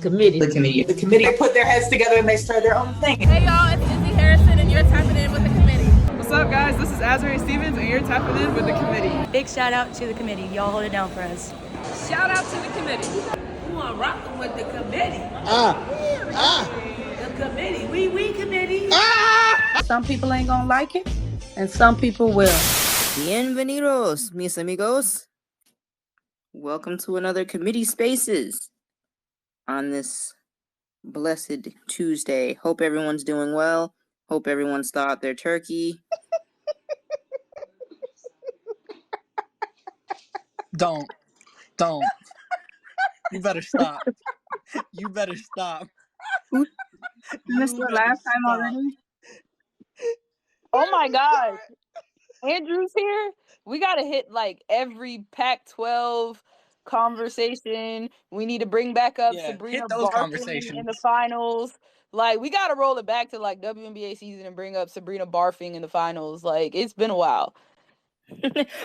The committee put their heads together and they started their own thing. Hey y'all, it's Izzy Harrison and you're tapping in with the committee. What's up guys, this is Azari Stevens and you're tapping in with the committee. Big shout out to the committee. Y'all hold it down for us. Shout out to the committee. Who are rocking with the committee? The committee. We committee. Some people ain't gonna like it, and some people will. Bienvenidos, mis amigos. Welcome to another Committee Spaces on this blessed Tuesday. Hope everyone's doing well. Hope everyone's thawed their turkey. Don't. You better stop. You better stop. Missed it last time already. Oh my God. Andrew's here. We gotta hit like every Pac-12 conversation. We need to bring back up Sabrina barfing in the finals. Like, we gotta roll it back to like WNBA season and bring up Sabrina barfing in the finals. Like, it's been a while.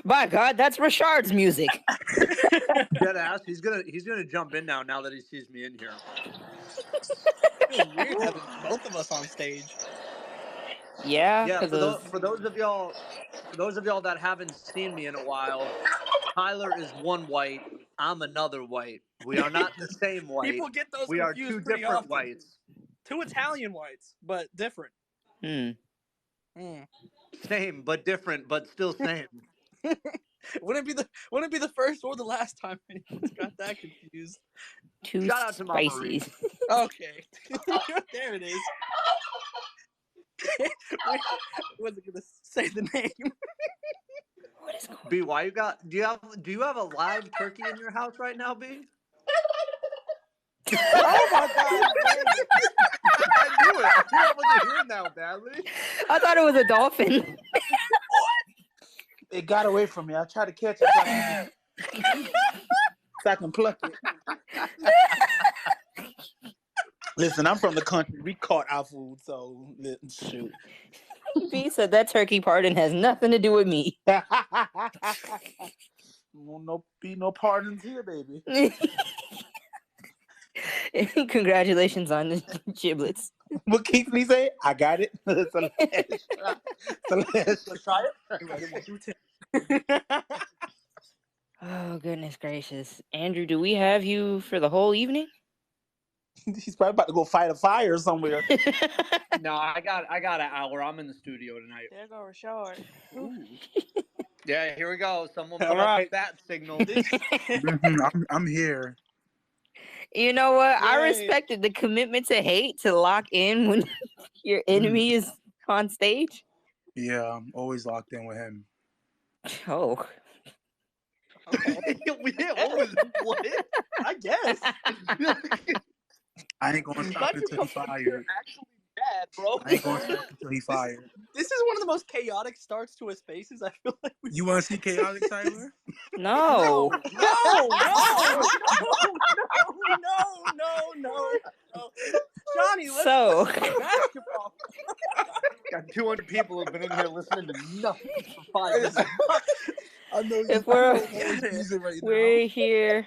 By God, that's Rashard's music. Dead ass. He's gonna jump in now that he sees me in here. It's weird having both of us on stage. Yeah. For those of y'all that haven't seen me in a while, Tyler is one white. I'm another white. We are not the same white. People get those We are confused two pretty different often. whites. Two Italian whites, but different. Same, but different, but still same. Wouldn't be the first or the last time anyone's got that confused. Two Shout out to Mama spices. Reese. Okay. There it is. I wasn't gonna say the name. What is going on? B, why do you have a live turkey in your house right now, B? Oh my God! I knew it. I wasn't hearing that badly. I thought it was a dolphin. It got away from me. I tried to catch it so I can pluck it. Listen, I'm from the country. We caught our food, so shoot. B said that turkey pardon has nothing to do with me. No pardons here, baby. Congratulations on the giblets. What keeps me saying? I got it. It's a last try. Oh, goodness gracious. Andrew, do we have you for the whole evening? He's probably about to go fight a fire somewhere. No, I got an hour. I'm in the studio tonight. There go Rashard. Yeah, here we go. Someone put All up right. a bat signal. I'm here. You know what? I Yay. respected the commitment to hate to lock in when your enemy is on stage. Yeah, I'm always locked in with him. Oh. What? I guess. I ain't gonna stop until he fired. Actually bad, bro. I ain't gonna stop until he fired. This is one of the most chaotic starts to a Spaces. I feel like You want to see chaotic, Tyler? No. No. Johnny, let's So. play basketball. Got 200 people who've been in here listening to nothing for 5 minutes. I know If we're here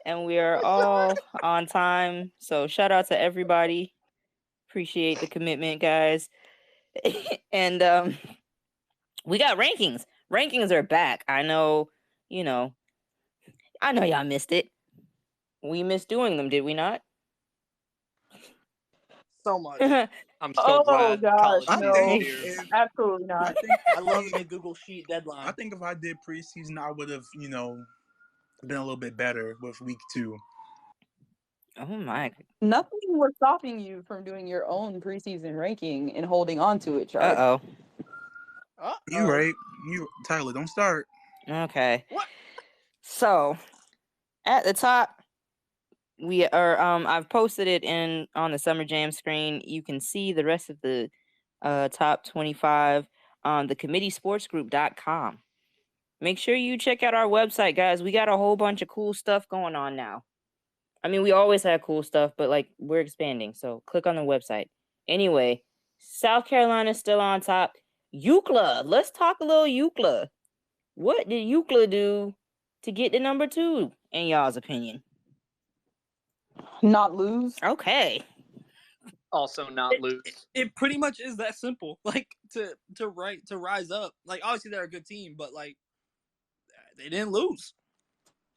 and we are all on time. So shout out to everybody. Appreciate the commitment, guys. And we got rankings. Rankings are back. I know y'all missed it. We missed doing them, did we not? So much. I'm so glad gosh, college no. season's here. Absolutely not. I love the Google Sheet deadline. I think if I did preseason, I would have, been a little bit better with week 2. Oh my. Nothing was stopping you from doing your own preseason ranking and holding on to it, Charles. Uh-oh. You right. Tyler, don't start. Okay. What? So at the top, we are I've posted it on the Summer Jam screen. You can see the rest of the top 25 on the committeesportsgroup.com. Make sure you check out our website, guys. We got a whole bunch of cool stuff going on now. I mean, we always had cool stuff, but like we're expanding. So click on the website. Anyway, South Carolina's still on top. UCLA. Let's talk a little UCLA. What did UCLA do to get to number 2 in y'all's opinion? Not lose. Okay. Also not lose. It pretty much is that simple. Like to rise up. Like obviously they're a good team, but like they didn't lose.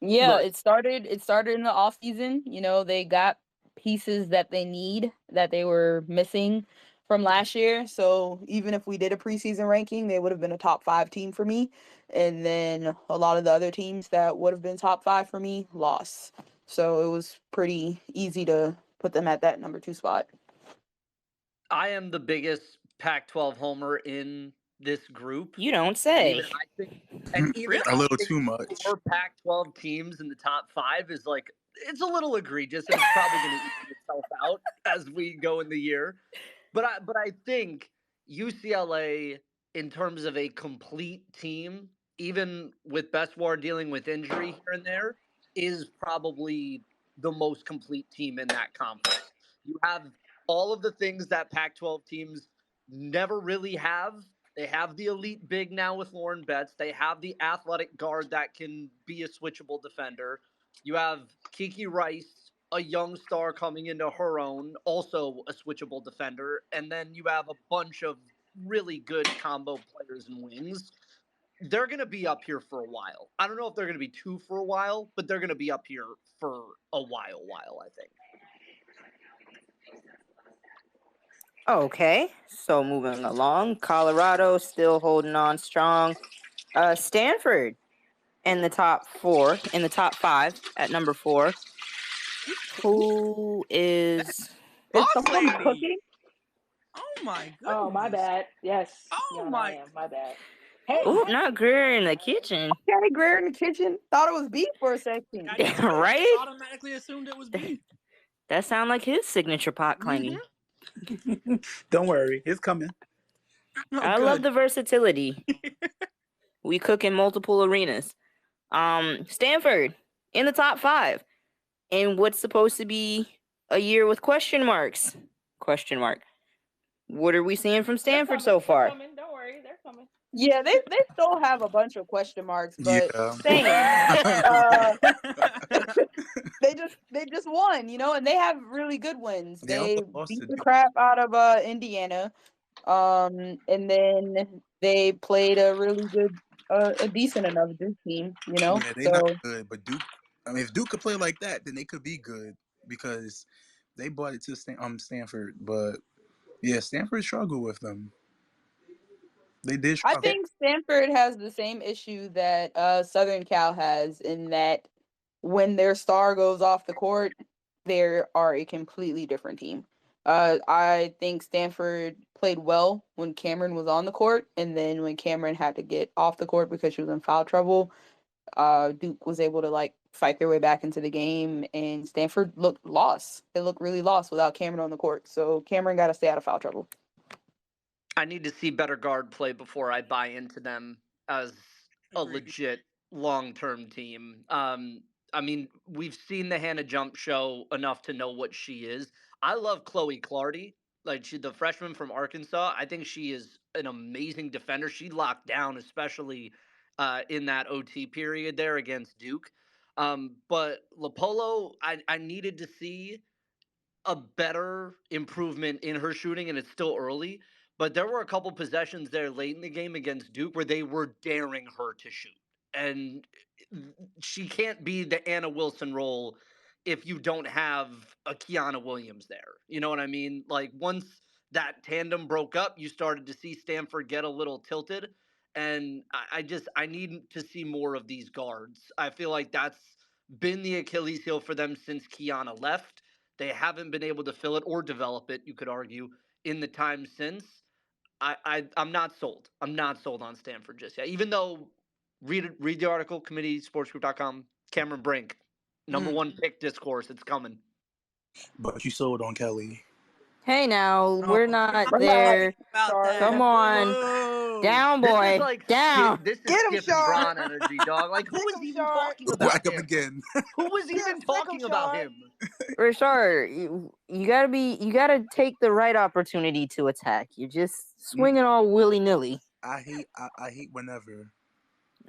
Yeah, Look. it started in the off season. You know, they got pieces that they need that they were missing from last year. So even if we did a preseason ranking, they would have been a top 5 team for me. And then a lot of the other teams that would have been top 5 for me lost. So it was pretty easy to put them at that number 2 spot. I am the biggest Pac-12 homer in this group. You don't say. And even a little too much. 4 Pac-12 teams in the top 5 is like, it's a little egregious, and it's probably going to even itself out as we go in the year. But I think UCLA, in terms of a complete team, even with Beswar dealing with injury here and there, is probably the most complete team in that conference. You have all of the things that Pac-12 teams never really have. They have the elite big now with Lauren Betts. They have the athletic guard that can be a switchable defender. You have Kiki Rice, a young star coming into her own, also a switchable defender. And then you have a bunch of really good combo players and wings. They're going to be up here for a while. I don't know if they're going to be 2 for a while, but they're going to be up here for a while, I think. Okay, so moving along, Colorado still holding on strong. Stanford in the top 5 at number 4. Who is? Is someone cooking? Oh my goodness. Oh, my bad. Yes. Oh yeah, my. I am. My bad. Hey. Ooh, not Greer in the kitchen. Okay, Greer in the kitchen. Thought it was beef for a second. Right? Automatically assumed it was beef. That sound like his signature pot clanging. Don't worry, it's coming. I love the versatility. We cook in multiple arenas. Stanford in the top 5 in what's supposed to be a year with question marks. Question mark. What are we seeing from Stanford so far? They're coming. Don't worry, they're coming. Yeah, they still have a bunch of question marks, but Yeah. they just won, you know, and they have really good wins. They They lost beat to the Duke. crap out of Indiana, and then they played a really good, a decent enough Duke team, you know. Yeah, they so not good, but Duke. I mean, if Duke could play like that, then they could be good because they brought it to Stanford. But yeah, Stanford struggled with them. They did I struggle. think Stanford has the same issue that Southern Cal has in that when their star goes off the court, they are a completely different team. I think Stanford played well when Cameron was on the court, and then when Cameron had to get off the court because she was in foul trouble, Duke was able to like fight their way back into the game, and Stanford looked lost. They looked really lost without Cameron on the court. So Cameron got to stay out of foul trouble. I need to see better guard play before I buy into them as a legit long-term team. I mean, we've seen the Hannah Jump show enough to know what she is. I love Chloe Clardy, like the freshman from Arkansas. I think she is an amazing defender. She locked down, especially in that OT period there against Duke. But Lapolo, I needed to see a better improvement in her shooting, and it's still early. But there were a couple possessions there late in the game against Duke where they were daring her to shoot. And she can't be the Anna Wilson role if you don't have a Kiana Williams there. You know what I mean? Like once that tandem broke up, you started to see Stanford get a little tilted. And I need to see more of these guards. I feel like that's been the Achilles heel for them since Kiana left. They haven't been able to fill it or develop it, you could argue, in the time since. I'm not sold. I'm not sold on Stanford just yet. Even though read the article, committeesportsgroup.com, Cameron Brink, number 1 pick discourse, it's coming. But you sold on Kelly. Hey now, we're not there. Come on. Down, boy. This is like down. This is Skip and Braun energy, dog. Like, who was even talking about Whack him him? again. Who was even talking about him? Rashard, you gotta take the right opportunity to attack. You're just swinging all willy-nilly. I hate whenever.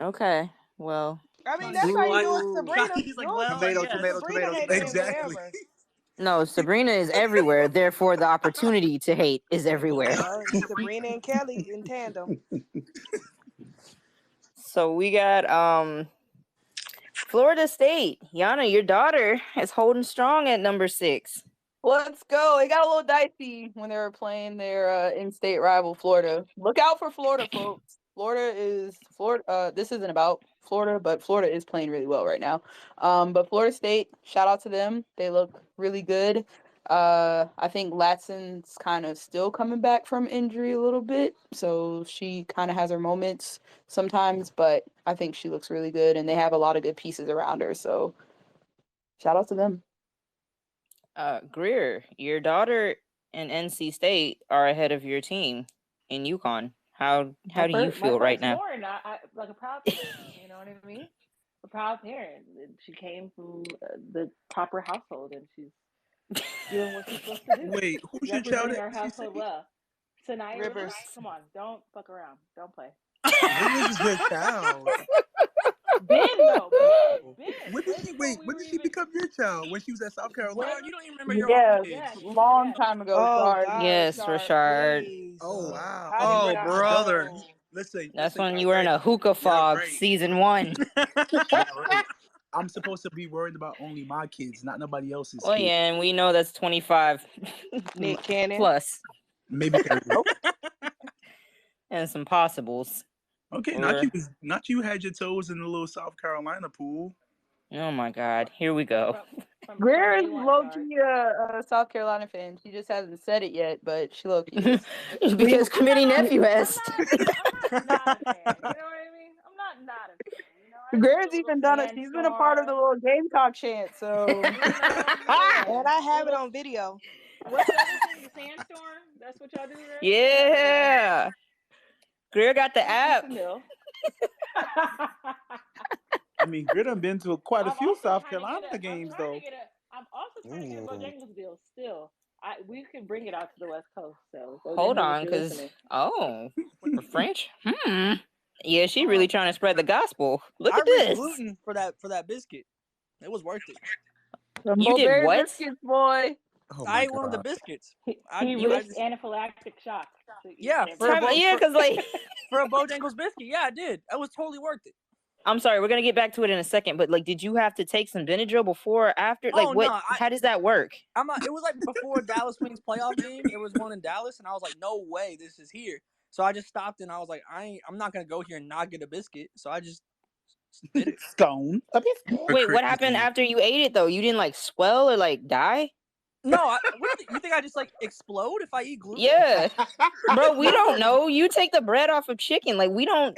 Okay, well. I mean, that's how you do it, Sabrina. He's like, well, tomato. Exactly. No, Sabrina is everywhere. Therefore, the opportunity to hate is everywhere. Sabrina and Kelly in tandem. So we got Florida State. Yana, your daughter is holding strong at number 6. Let's go. It got a little dicey when they were playing their in-state rival, Florida. Look out for Florida, folks. Florida. This isn't about Florida, but Florida is playing really well right now. But Florida State, shout out to them. They look really good. I think Latson's kind of still coming back from injury a little bit, so she kind of has her moments sometimes, but I think she looks really good, and they have a lot of good pieces around her. So shout out to them. Greer, your daughter and NC State are ahead of your team in UConn. How do you feel right now? I like a proud parent, you know what I mean? A proud parent. She came from the proper household, and she's doing what she's supposed to do. Wait, who's your child? Representing our household well. Sanaya Rivers. Come on, don't fuck around. Don't play. Rivers is your child. Ben, though. Ben. When did she become your child? When she was at South Carolina? You don't even remember your own Yes, age. long time ago. Sorry. Yes, Rashard. Please. Oh wow. Oh, brother. Listen. That's when you were in a hookah fog, season 1. Right. I'm supposed to be worried about only my kids, not nobody else's Well, kids. yeah, and we know that's 25 Nick Cannon. plus. Maybe 30. And some possibles. Okay, not you had your toes in the little South Carolina pool. Oh my God, here we go. Greer is low-key a South Carolina fan. She just hasn't said it yet, but she low-key is. Because committee nephew has. I'm not a fan. You know what I mean? I'm not a fan. You know, Greer's even done it. She's been a part of the little Gamecock chant, so. And I have it on video. What's the other thing? The sandstorm? That's what y'all do, right? Yeah. Greer got the app. I mean, Grid done been to quite a few South Carolina games, though. I'm also trying to get a Bojangles deal still. We can bring it out to the West Coast. So Hold on, because French. Yeah, she really trying to spread the gospel. Look at this. Gluten for that biscuit. It was worth it. You did what? Biscuits, boy. Oh I ate one of the biscuits. He risked anaphylactic shock. Yeah, because like for a Bojangles biscuit. Yeah, I did. That was totally worth it. I'm sorry, we're gonna get back to it in a second, but like, did you have to take some Benadryl before or after? Like, what? How does that work? It was like before Dallas Wings playoff game. It was one in Dallas, and I was like, no way, this is here. So I just stopped, and I was like, I'm not gonna go here and not get a biscuit. So I just did it. Scone a biscuit. Wait, what happened after you ate it though? You didn't like swell or like die? No, you think I just like explode if I eat gluten? Yeah, bro, we don't know. You take the bread off of chicken, like we don't.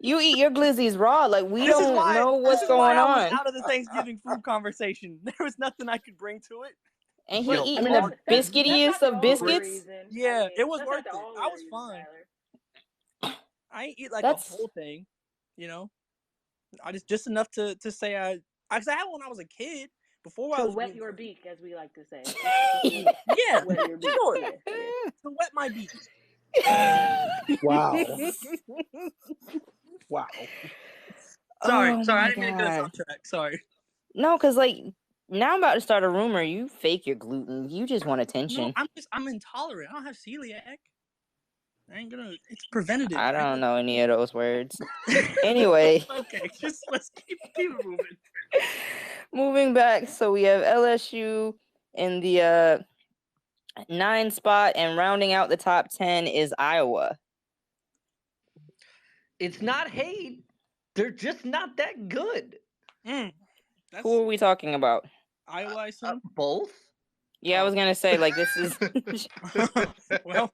You eat your glizzies raw, like we don't know what's going on. I was out of the Thanksgiving food conversation. There was nothing I could bring to it. And he eating the biscuitiest of biscuits. Yeah, it was worth it. I was fine. I ain't eat like a whole thing, you know. I just enough to say I had one when I was a kid. Before I was wet your beak, as we like to say. Yeah, wet your beak. Sure. Yeah. To wet my beak. Wow. Wow. Sorry, Oh I my didn't mean to get us God. off track. Sorry. No, because like now I'm about to start a rumor. You fake your gluten. You just want attention. No, I'm intolerant. I don't have celiac. I ain't gonna. It's preventative. I don't know any of those words. Anyway. Okay, let's keep it moving. Moving back, so we have LSU in the 9 spot, and rounding out the top 10 is Iowa. It's not hate. They're just not that good. Who are we talking about? Iowa, I assume? Both? Yeah, I was going to say, like, this is... Well...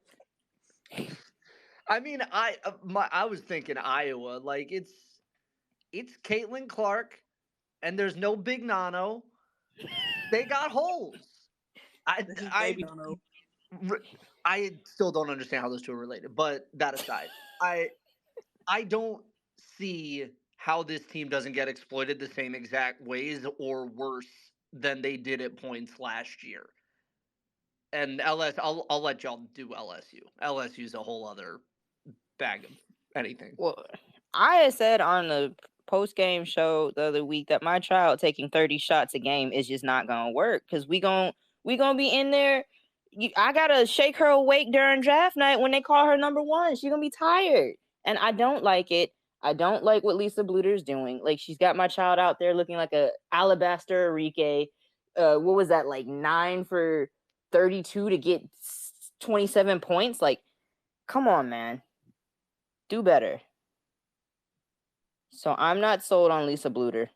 I mean, I was thinking Iowa. Like, it's Caitlin Clark, and there's no Big Nano. They got holes. I still don't understand how those two are related, but that aside, I don't see how this team doesn't get exploited the same exact ways or worse than they did at points last year. And I'll let y'all do LSU. LSU's a whole other bag of anything. Well, I had said on the post-game show the other week that my child taking 30 shots a game is just not gonna work because we gonna be in there. I gotta shake her awake during draft night when they call her number one. She's gonna be tired, and I don't like it. I don't like what Lisa Bluter's doing. Like, she's got my child out there looking like a alabaster Enrique. What was that, like 9 for 32 to get 27 points? Like, come on, man. Do better. So I'm not sold on Lisa Bluter.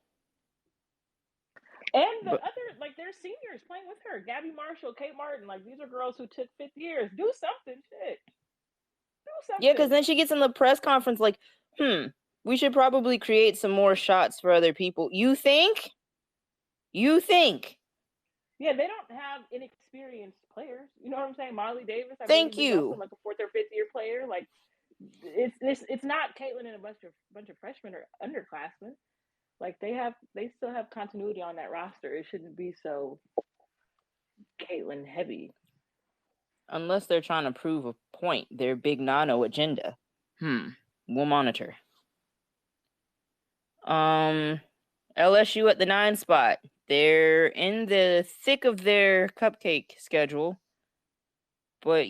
And the other, like, there's seniors playing with her. Gabby Marshall, Kate Martin. Like, these are girls who took fifth years. Do something. Shit. Do something. Yeah, because then she gets in the press conference like, we should probably create some more shots for other people. You think? Yeah, they don't have inexperienced players. You know what I'm saying? Molly Davis. Thank you. Also like a 4th or 5th year player. Like, it's not Caitlin and a bunch of freshmen or underclassmen. Like, they still have continuity on that roster. It shouldn't be so Caitlin heavy. Unless they're trying to prove a point, their big nano agenda. We'll monitor. LSU at the 9 spot. They're in the thick of their cupcake schedule. But,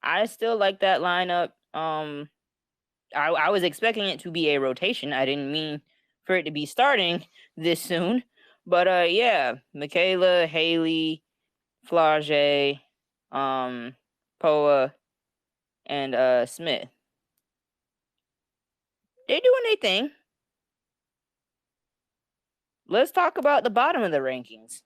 I still like that lineup. I was expecting it to be a rotation. I didn't mean for it to be starting this soon. But, yeah, Michaela, Haley, Flage, Poa, and Smith. They're doing their thing. Let's talk about the bottom of the rankings.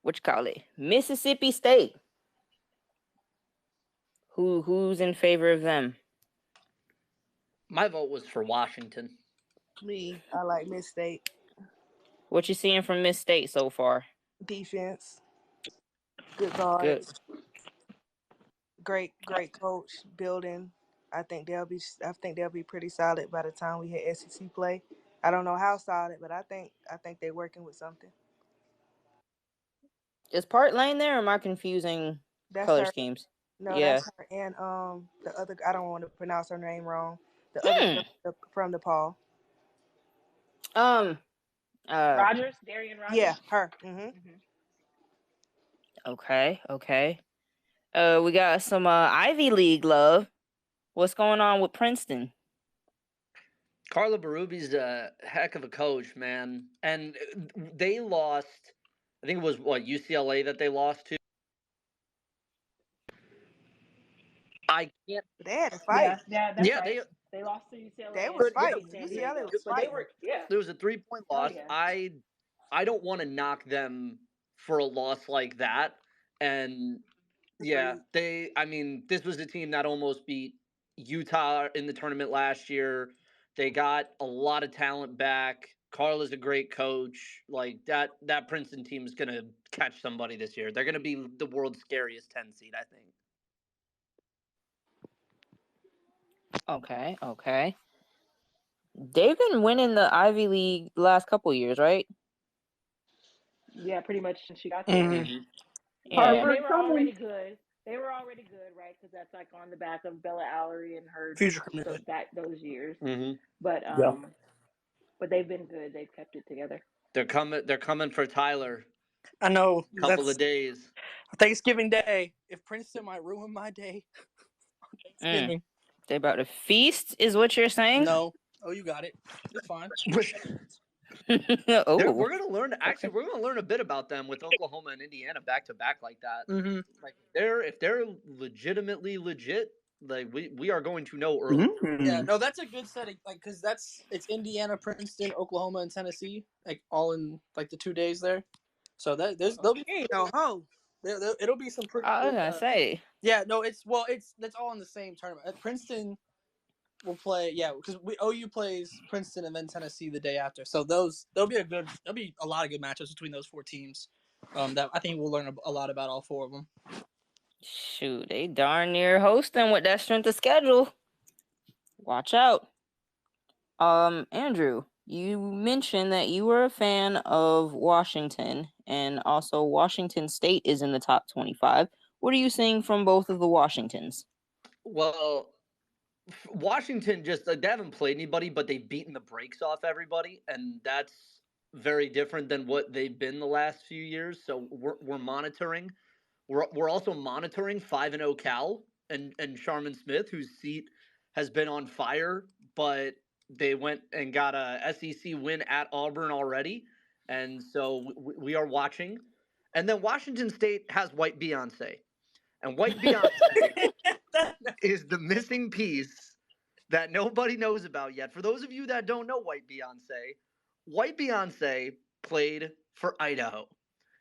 What you call it? Mississippi State. Who's in favor of them? My vote was for Washington. Me, I like Miss State. What you seeing from Miss State so far? Defense. Good guards. Great coach. Building. I think they'll be pretty solid by the time we hit SEC play. I don't know how solid, but I think they're working with something. Is Part Lane there, or am I confusing color schemes? No, that's her. And the other, I don't want to pronounce her name wrong. The other from DePaul. Rogers, Darian Rogers. Yeah, her. Okay. We got some Ivy League love. What's going on with Princeton? Carla Berube a heck of a coach, man. And they lost, I think it was, UCLA that they lost to? I can't. They had to fight. Yeah, that's right. They lost to UCLA. They were fighting. UCLA was fighting. There was a 3-point loss. Oh, yeah. I don't want to knock them for a loss like that. And yeah, this was a team that almost beat Utah in the tournament last year. They got a lot of talent back. Carla's a great coach. Like, that Princeton team is going to catch somebody this year. They're going to be the world's scariest 10 seed, I think. Okay. They've been winning the Ivy League the last couple of years, right? Yeah, pretty much since she got there. Mm-hmm. Yeah, they were already good. Right? Because that's like on the back of Bella Allery and her those years. Mm-hmm. But but they've been good. They've kept it together. They're coming for Tyler. I know. Couple of days. Thanksgiving Day. If Princeton might ruin my day. Thanksgiving. They about to feast, is what you're saying? No. Oh, you got it. It's fine. We're gonna learn. Actually, we're gonna learn a bit about them with Oklahoma and Indiana back to back like that. Mm-hmm. Like, if they're legitimately legit, like we are going to know early. Mm-hmm. Yeah, no, that's a good setting. Like, because it's Indiana, Princeton, Oklahoma, and Tennessee, like all in like the 2 days there. So there'll be it'll be some pretty. I was gonna say. Yeah, no, that's all in the same tournament. Princeton will play, because OU plays Princeton and then Tennessee the day after. So there'll be a lot of good matchups between those 4 teams. That I think we'll learn a lot about all 4 of them. Shoot, they darn near hosting with that strength of schedule. Watch out. Andrew, you mentioned that you were a fan of Washington, and also Washington State is in the top 25. What are you seeing from both of the Washingtons? Well, Washington just they haven't played anybody, but they've beaten the brakes off everybody, and that's very different than what they've been the last few years. So we're monitoring. We're also monitoring 5-0 Cal and Sharman Smith, whose seat has been on fire, but they went and got a SEC win at Auburn already, and so we are watching. And then Washington State has White Beyonce, and White Beyonce is the missing piece that nobody knows about yet. For those of you that don't know White Beyonce played for Idaho.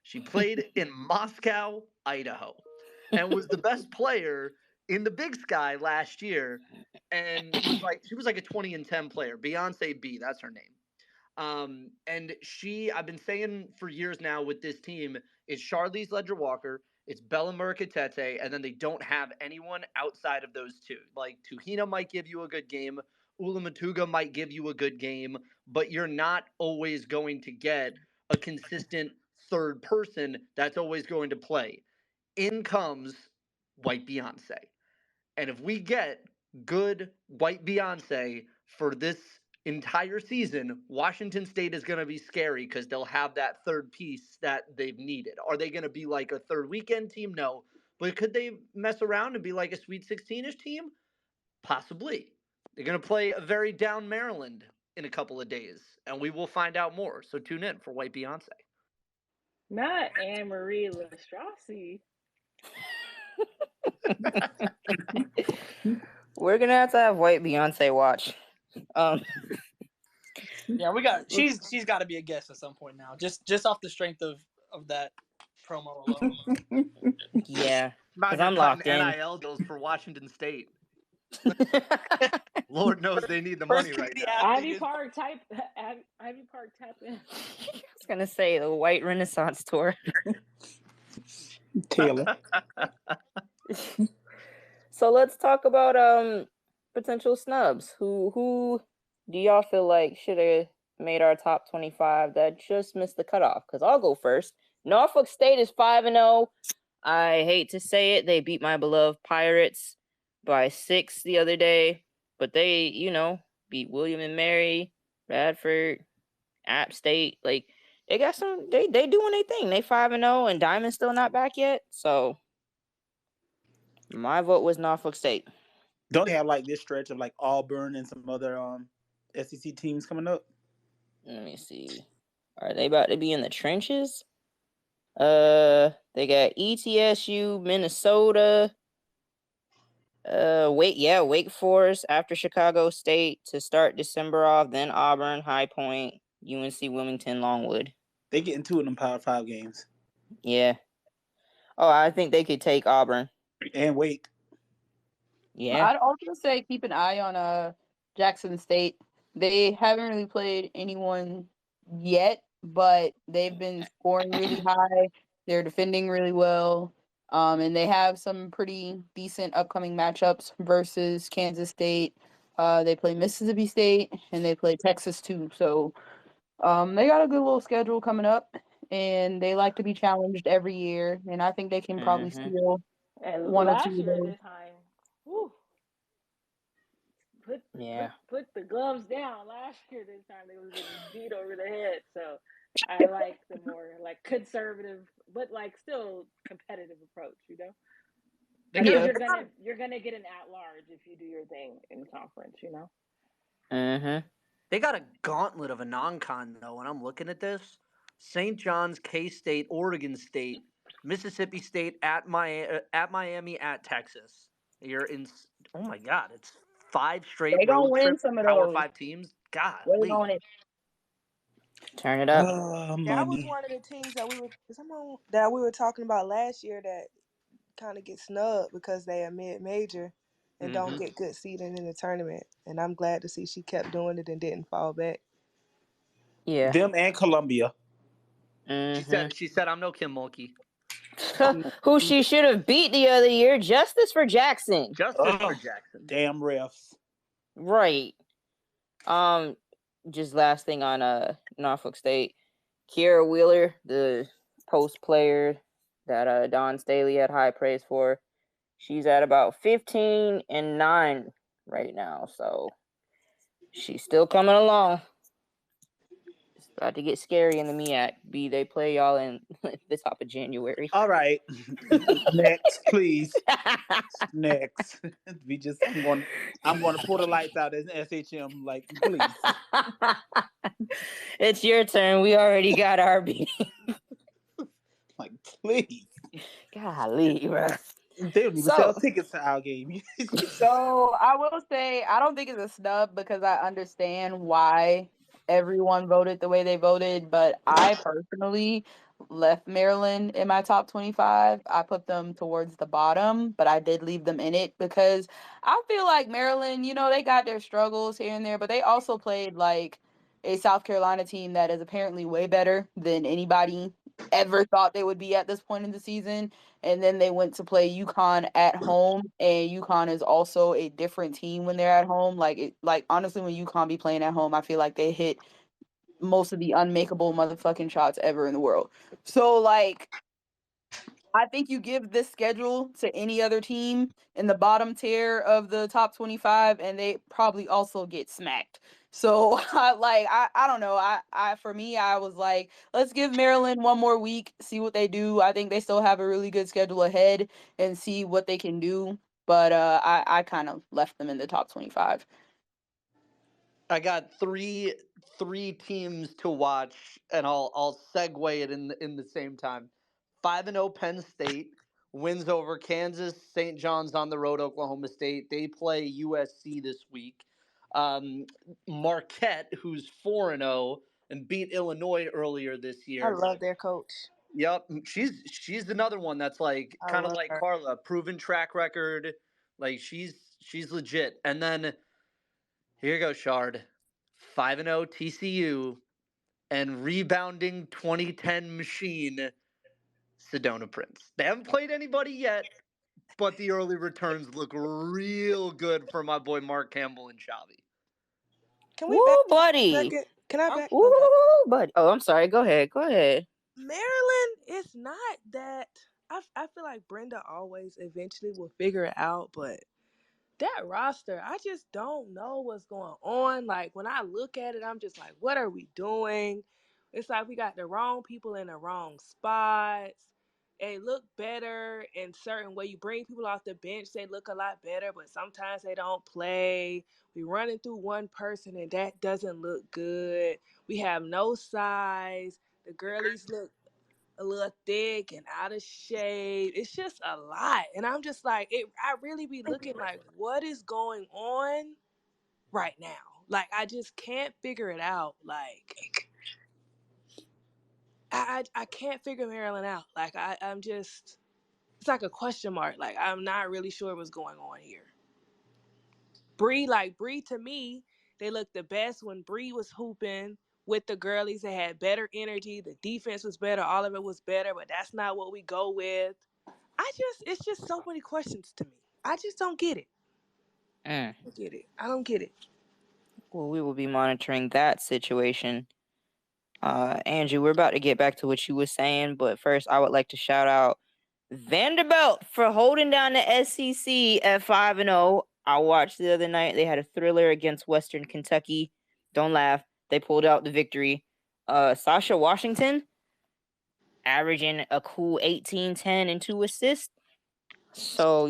She played in Moscow, Idaho, and was the best player in the Big Sky last year. And she was like a 20-10 player. Beyonce B, that's her name. And I've been saying for years now with this team, is Charlize Ledger-Walker, it's Bella Murkatete, and then they don't have anyone outside of those two. Like Tuhina might give you a good game, Ula Matuga might give you a good game, but you're not always going to get a consistent third person that's always going to play. In comes White Beyonce. And if we get good White Beyonce for this entire season, Washington State is going to be scary because they'll have that third piece that they've needed. Are they going to be like a third weekend team? No. But could they mess around and be like a Sweet 16-ish team? Possibly. They're going to play a very down Maryland in a couple of days, and we will find out more. So tune in for White Beyonce. Not Anne-Marie Lastrasi. We're gonna have to have White Beyonce watch. Yeah, she's got to be a guest at some point now. Just off the strength of that promo alone. Yeah, because I'm locked in. NIL deals for Washington State. Lord knows they need the money right now. Ivy Park type in. I was gonna say the White Renaissance tour. Taylor. So let's talk about potential snubs. Who do y'all feel like should have made our top 25 that just missed the cutoff? Because I'll go first. Norfolk State is 5-0. I hate to say it, they beat my beloved Pirates by 6 the other day, but they, beat William and Mary, Radford, App State. Like they got some. They doing their thing. They 5-0, and Diamond's still not back yet. So my vote was Norfolk State. Don't they have like this stretch of like Auburn and some other SEC teams coming up? Let me see. Are they about to be in the trenches? They got ETSU, Minnesota. Wake Forest after Chicago State to start December off. Then Auburn, High Point, UNC Wilmington, Longwood. They getting 2 of them Power 5 games. Yeah. Oh, I think they could take Auburn. And Wake. Yeah. I'd also say keep an eye on Jackson State. They haven't really played anyone yet, but they've been scoring really high. They're defending really well. And they have some pretty decent upcoming matchups versus Kansas State. They play Mississippi State and they play Texas too. So they got a good little schedule coming up, and they like to be challenged every year. And I think they can probably steal one or two of those. This time, put the gloves down. Last year, this time they was getting beat over the head. So I like the more like conservative, but like still competitive approach. Because you're gonna get an at-large if you do your thing in conference. They got a gauntlet of a non-con though. When I'm looking at this, St. John's, K-State, Oregon State, Mississippi State at Miami, at Texas. You're in. Oh my God, it's 5 straight road trip Power 5 teams. God, turn it up. That was one of the teams that we were talking about last year that kind of get snubbed because they are mid-major and don't get good seeding in the tournament. And I'm glad to see she kept doing it and didn't fall back. Yeah, them and Columbia. She said, "I'm no Kim Mulkey." Who she should have beat the other year. Justice for Jackson. Damn refs. Right. Just last thing on Norfolk State. Kiera Wheeler, the post player that Don Staley had high praise for. She's at about 15-9 right now. So she's still coming along. It's about to get scary in the MEAC. They play y'all in the top of January. All right. Next, please. Next. I'm going to pull the lights out as SHM. Like, please. It's your turn. We already got our beat. Like, please. Golly, bro. They don't even sell tickets to our game. So I will say I don't think it's a snub because I understand why everyone voted the way they voted, but I personally left Maryland in my top 25. I put them towards the bottom, but I did leave them in it because I feel like Maryland, they got their struggles here and there, but they also played like a South Carolina team that is apparently way better than anybody ever thought they would be at this point in the season. And then they went to play UConn at home, and UConn is also a different team when they're at home. Like honestly, when UConn be playing at home, I feel like they hit most of the unmakeable motherfucking shots ever in the world. So like, I think you give this schedule to any other team in the bottom tier of the top 25, and they probably also get smacked. So I don't know. For me, I was like, let's give Maryland one more week, see what they do. I think they still have a really good schedule ahead and see what they can do. But I kind of left them in the top 25. I got three teams to watch, and I'll segue it in the same time. 5-0 Penn State wins over Kansas. St. John's on the road. Oklahoma State. They play USC this week. Marquette, who's 4-0 and beat Illinois earlier this year. I love their coach. Yep, she's another one that's like kind of like her. Carla, proven track record. Like she's legit. And then here you go, Shard. 5-0 TCU and rebounding 2010 machine Sedona Prince. They haven't played anybody yet, but the early returns look real good for my boy Mark Campbell and Xavi. Can we back buddy? Can I back? Buddy. Oh, I'm sorry. Go ahead. Maryland is not that. I feel like Brenda always eventually will figure it out, but that roster, I just don't know what's going on. Like when I look at it, I'm just like, what are we doing? It's like we got the wrong people in the wrong spots. They look better in certain way. You bring people off the bench, they look a lot better, but sometimes they don't play. We running through one person and that doesn't look good. We have no size. The girlies look a little thick and out of shape. It's just a lot. And I'm just like, I really be looking like, what is going on right now? Like, I just can't figure it out. Like, I can't figure Maryland out. Like, I'm just, it's like a question mark. Like, I'm not really sure what's going on here. Bree to me, they looked the best when Bree was hooping with the girlies. They had better energy. The defense was better. All of it was better, but that's not what we go with. It's just so many questions to me. I just don't get it. I don't get it. Well, we will be monitoring that situation. Andrew, we're about to get back to what you were saying, but first I would like to shout out Vanderbilt for holding down the SEC at 5-0. I watched the other night. They had a thriller against Western Kentucky. Don't laugh. They pulled out the victory. Sasha Washington averaging a cool 18, 10, and 2 assists. So,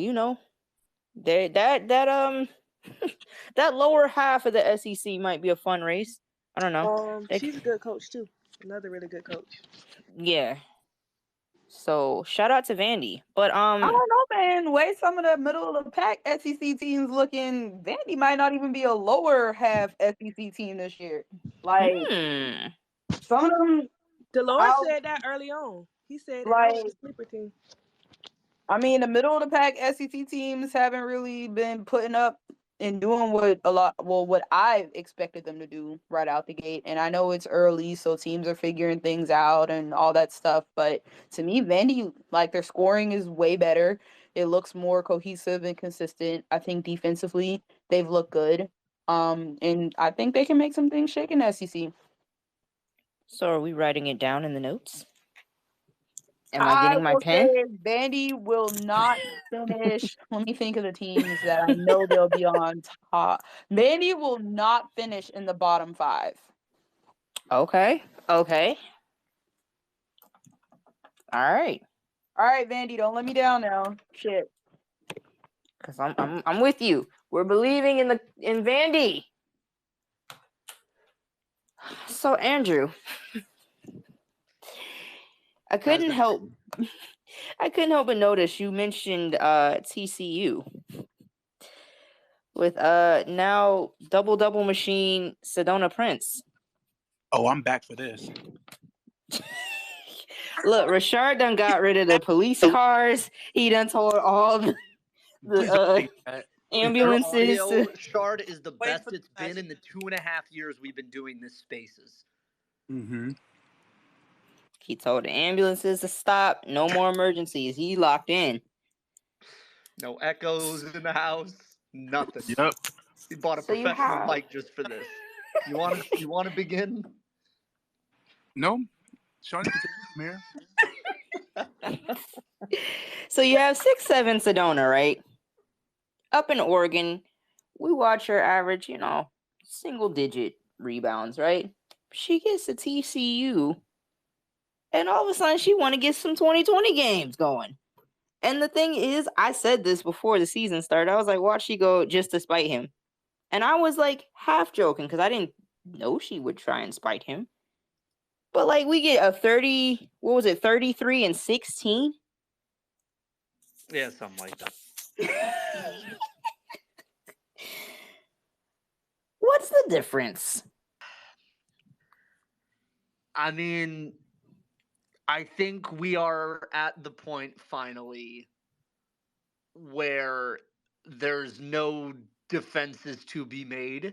that lower half of the SEC might be a fun race. I don't know. She's a good coach too. Another really good coach. Yeah. So shout out to Vandy. But I don't know, man. Way some of the middle of the pack SEC teams looking, Vandy might not even be a lower half SEC team this year. Like some of them. Dolores said that early on. He said that was a sleeper team. I mean, the middle of the pack SEC teams haven't really been putting up and doing what I expected them to do right out the gate. And I know it's early, so teams are figuring things out and all that stuff. But to me, Vandy, like their scoring is way better. It looks more cohesive and consistent. I think defensively they've looked good. And I think they can make some things shake in the SEC. So are we writing it down in the notes? Am I getting my will pen? say Vandy will not finish. Let me think of the teams that I know they'll be on top. Vandy will not finish in the bottom 5. Okay. All right, Vandy, don't let me down now. Shit. because I'm with you. We're believing in Vandy. So Andrew, I couldn't help but notice you mentioned TCU with now double machine Sedona Prince. Oh, I'm back for this. Look, Rashard done got rid of the police cars. He done told all the ambulances. Shard is the best it's been in the 2.5 years we've been doing this Spaces. Mm-hmm. He told the ambulances to stop. No more emergencies. He locked in. No echoes in the house. Nothing. Yep. He bought a professional mic just for this. You want to begin? No, Shawnee can take here. So you have 6'7" Sedona, right? Up in Oregon, we watch her average, single digit rebounds, right? She gets to TCU, and all of a sudden she want to get some 2020 games going. And the thing is, I said this before the season started. I was like, watch she go just to spite him. And I was like half joking because I didn't know she would try and spite him. But like we get a 33 and 16? Yeah, something like that. What's the difference? I mean, I think we are at the point finally where there's no defenses to be made.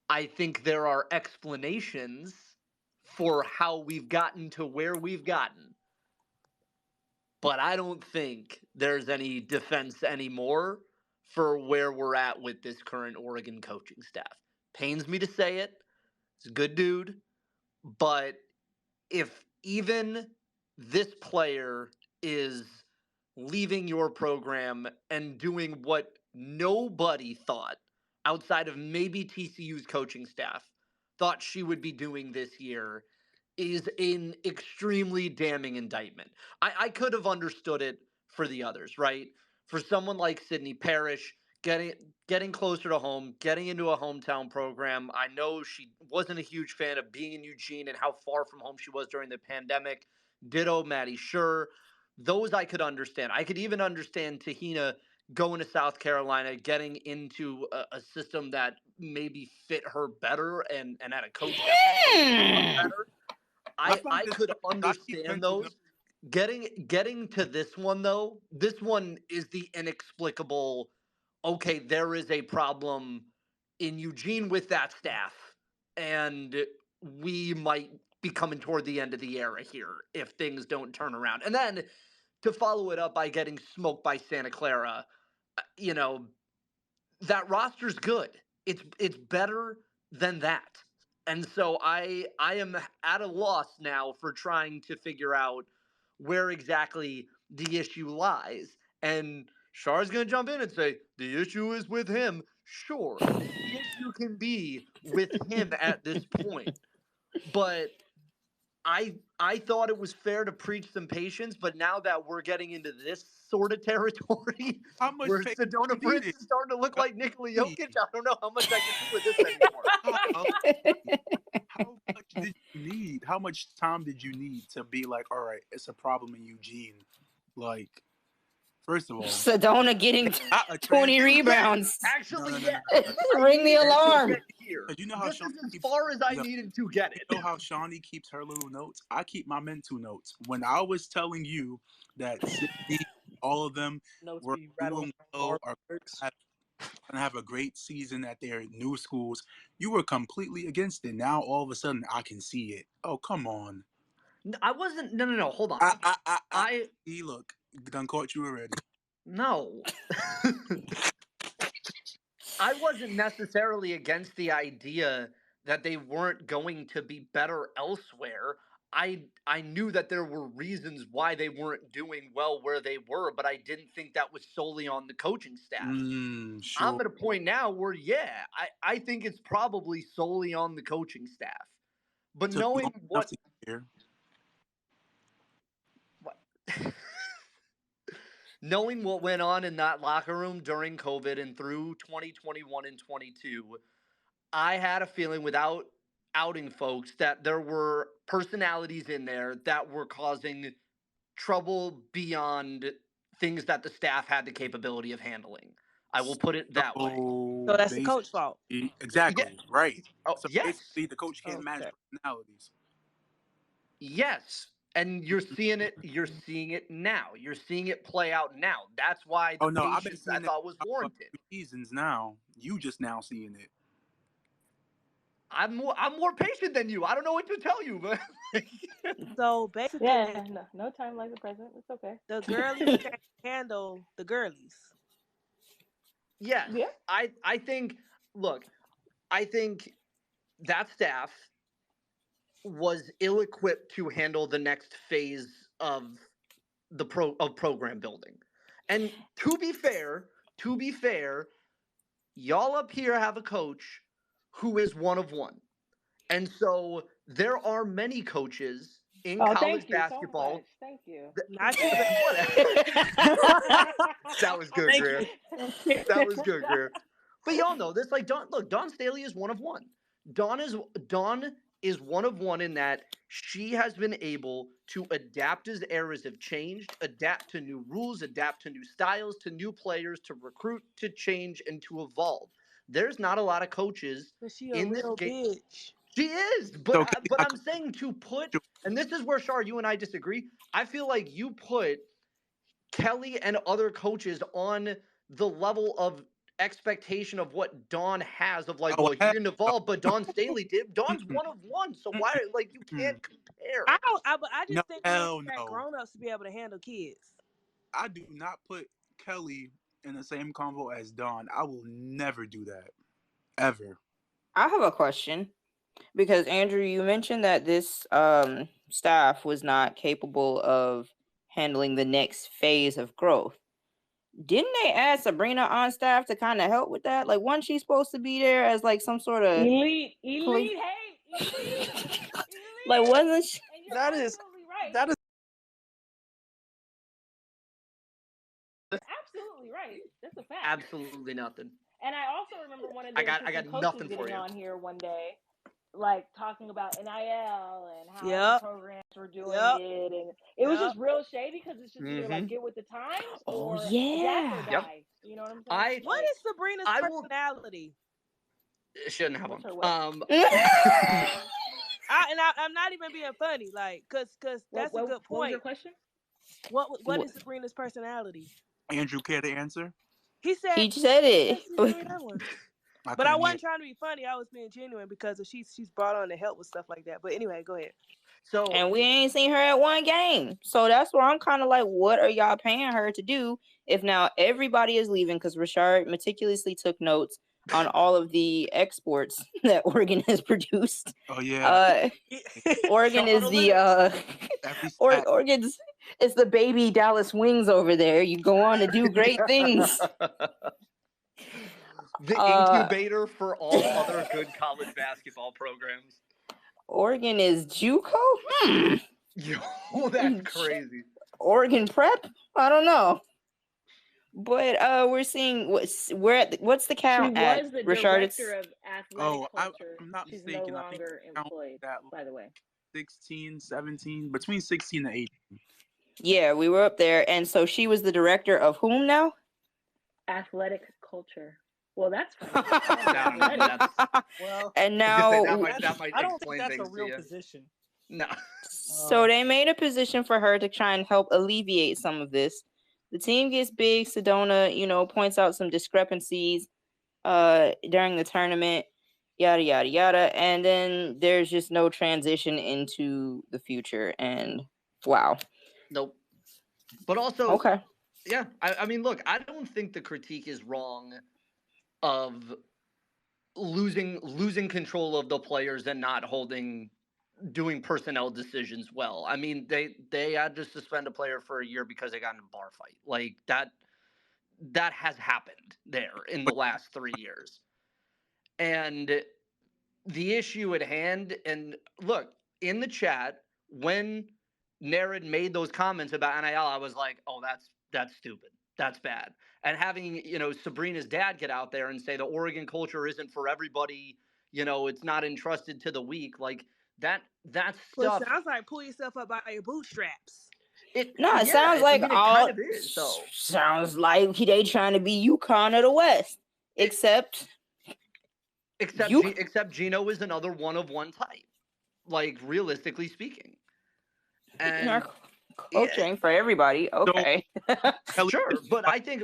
I think there are explanations for how we've gotten to where we've gotten. But I don't think there's any defense anymore for where we're at with this current Oregon coaching staff. Pains me to say it. He's a good dude. But if even this player is leaving your program and doing what nobody thought, outside of maybe TCU's coaching staff, thought she would be doing this year, is an extremely damning indictment. I could have understood it for the others, right? For someone like Sydney Parrish, getting closer to home, getting into a hometown program. I know she wasn't a huge fan of being in Eugene and how far from home she was during the pandemic. Ditto Maddie Schur. Those I could understand. I could even understand Tahina going to South Carolina, getting into a system that maybe fit her better and at a coach that better. I could understand those. Getting to this one though, this one is the inexplicable. Okay, there is a problem in Eugene with that staff, and we might be coming toward the end of the era here if things don't turn around. And then to follow it up by getting smoked by Santa Clara, that roster's good. It's better than that. And so I am at a loss now for trying to figure out where exactly the issue lies. And Char's going to jump in and say, the issue is with him. Sure, the issue can be with him at this point. But I thought it was fair to preach some patience, but now that we're getting into this sort of territory where Sedona Prince is starting to look like Nikola Jokic, I don't know how much I can do with this anymore. How much did you need? How much time did you need to be like, all right, it's a problem in Eugene? Like, first of all, Sedona getting 20 rebounds. Actually, ring the alarm. You know how this is as far as I needed to get it. You know how Shawnee keeps her little notes? I keep my mental notes. When I was telling you that Sydney, all of them were doing well, are going to have a great season at their new schools, you were completely against it. Now all of a sudden I can see it. Oh, come on. I wasn't. No. Hold on. Look, done caught you already. No. I wasn't necessarily against the idea that they weren't going to be better elsewhere. I knew that there were reasons why they weren't doing well where they were, but I didn't think that was solely on the coaching staff. Sure. I'm at a point now where, I think it's probably solely on the coaching staff. But knowing what knowing what went on in that locker room during COVID and through 2021 and 22, I had a feeling, without outing folks, that there were personalities in there that were causing trouble beyond things that the staff had the capability of handling. I will put it that way. So that's the coach's fault. Exactly, right. Oh, so yes. basically the coach can't manage personalities. Yes. And you're seeing it now. You're seeing it play out now. That's why the patience I thought was warranted. Seasons now. You just now seeing it. I'm more patient than you. I don't know what to tell you, but so basically, no time like the present. It's okay. The girlies can't handle the girlies. Yes. Yeah. I think that staff was ill-equipped to handle the next phase of the program building. And to be fair, y'all up here have a coach who is one of one. And so there are many coaches in college basketball. So thank you. That was good, Greer. That was good, Greer. But y'all know this. Like, Dawn Staley is one of one. Dawn is one of one in that she has been able to adapt as eras have changed, adapt to new rules, adapt to new styles, to new players, to recruit, to change, and to evolve. There's not a lot of coaches in this game. Bitch. She is, but I'm saying to put, and this is where, Shar, you and I disagree. I feel like you put Kelly and other coaches on the level of expectation of what Dawn has of like, well, he didn't evolve, but Dawn Staley did. Dawn's one of one, so why, like, you can't compare. I just think we expect grown-ups to be able to handle kids. I do not put Kelly in the same convo as Dawn. I will never do that, ever. I have a question. Because, Andrew, you mentioned that this staff was not capable of handling the next phase of growth. Didn't they add Sabrina on staff to kind of help with that? Like, wasn't she supposed to be there as, like, some sort of... Elite. Like, wasn't she... That is absolutely right. That's a fact. Absolutely nothing. And I also remember one of the I got nothing for you. on here one day, like talking about NIL and how the programs were doing it, and it was just real shady because it's just either like get with the times or adapt or die. You know what I'm saying? What is Sabrina's personality? It shouldn't have one. I'm not even being funny, like, cause that's a good point. What was your question? What is Sabrina's personality? Andrew, care to answer? He said it. But I wasn't trying to be funny. I was being genuine because she's brought on to help with stuff like that. But anyway, go ahead. And we ain't seen her at one game. So that's where I'm kind of like, what are y'all paying her to do if now everybody is leaving? Because Rashard meticulously took notes on all of the exports that Oregon has produced. Oh, yeah. Oregon is the... Oregon's... It's the baby Dallas Wings over there. You go on to do great things. The incubator for all other good college basketball programs. Oregon is JUCO? Yo, that's crazy. Oregon Prep? I don't know. But we're seeing what's the count at? She was the director of athletic culture. I'm not She's mistaken. no longer employed, by the way. 16, 17, between 16 and 18. Yeah, we were up there. And so she was the director of whom now? Athletic culture. Well, that's fine. And now that might I don't think that's a real position. No. So they made a position for her to try and help alleviate some of this. The team gets big. Sedona, points out some discrepancies during the tournament, yada, yada, yada. And then there's just no transition into the future. And wow. Nope. But also, okay. Yeah. I mean, look, I don't think the critique is wrong of losing control of the players and not holding doing personnel decisions well. I mean, they had to suspend a player for a year because they got in a bar fight. Like that has happened there in the last 3 years. And the issue at hand, and look, in the chat, when Nared made those comments about NIL, I was like, oh, that's stupid. That's bad. And having, Sabrina's dad get out there and say the Oregon culture isn't for everybody, it's not entrusted to the weak. Like that stuff. It sounds like pull yourself up by your bootstraps. It sounds like it kind of is. So sounds like they trying to be UConn of the West, except Gino is another one of one type, like realistically speaking. And coaching for everybody, okay. Sure, but I think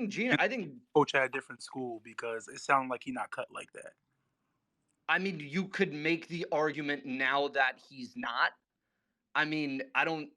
Gino. I think coach at a different school because it sounded like he not cut like that. I mean, you could make the argument now that he's not. I mean, I don't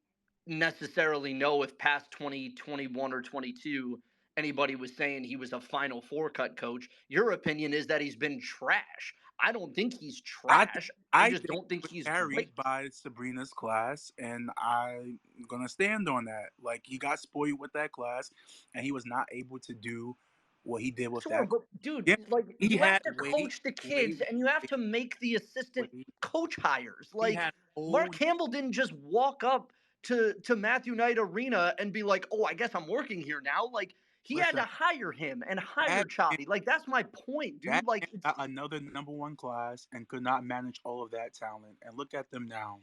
necessarily know if past 2021 or 22 anybody was saying he was a Final Four cut coach. Your opinion is that he's been trash. I don't think he's trash. I just don't think he's carried great. by Sabrina's class, and I'm gonna stand on that. Like, he got spoiled with that class, and he was not able to do what he did with that. But dude, yeah, you have to coach the kids, and you have to make the assistant coach hires. Like, Mark Campbell didn't just walk up to Matthew Knight Arena and be like, "Oh, I guess I'm working here now." Like, he had to hire him and hire Choppy. Like, that's my point, dude. Like, another number one class and could not manage all of that talent. And look at them now.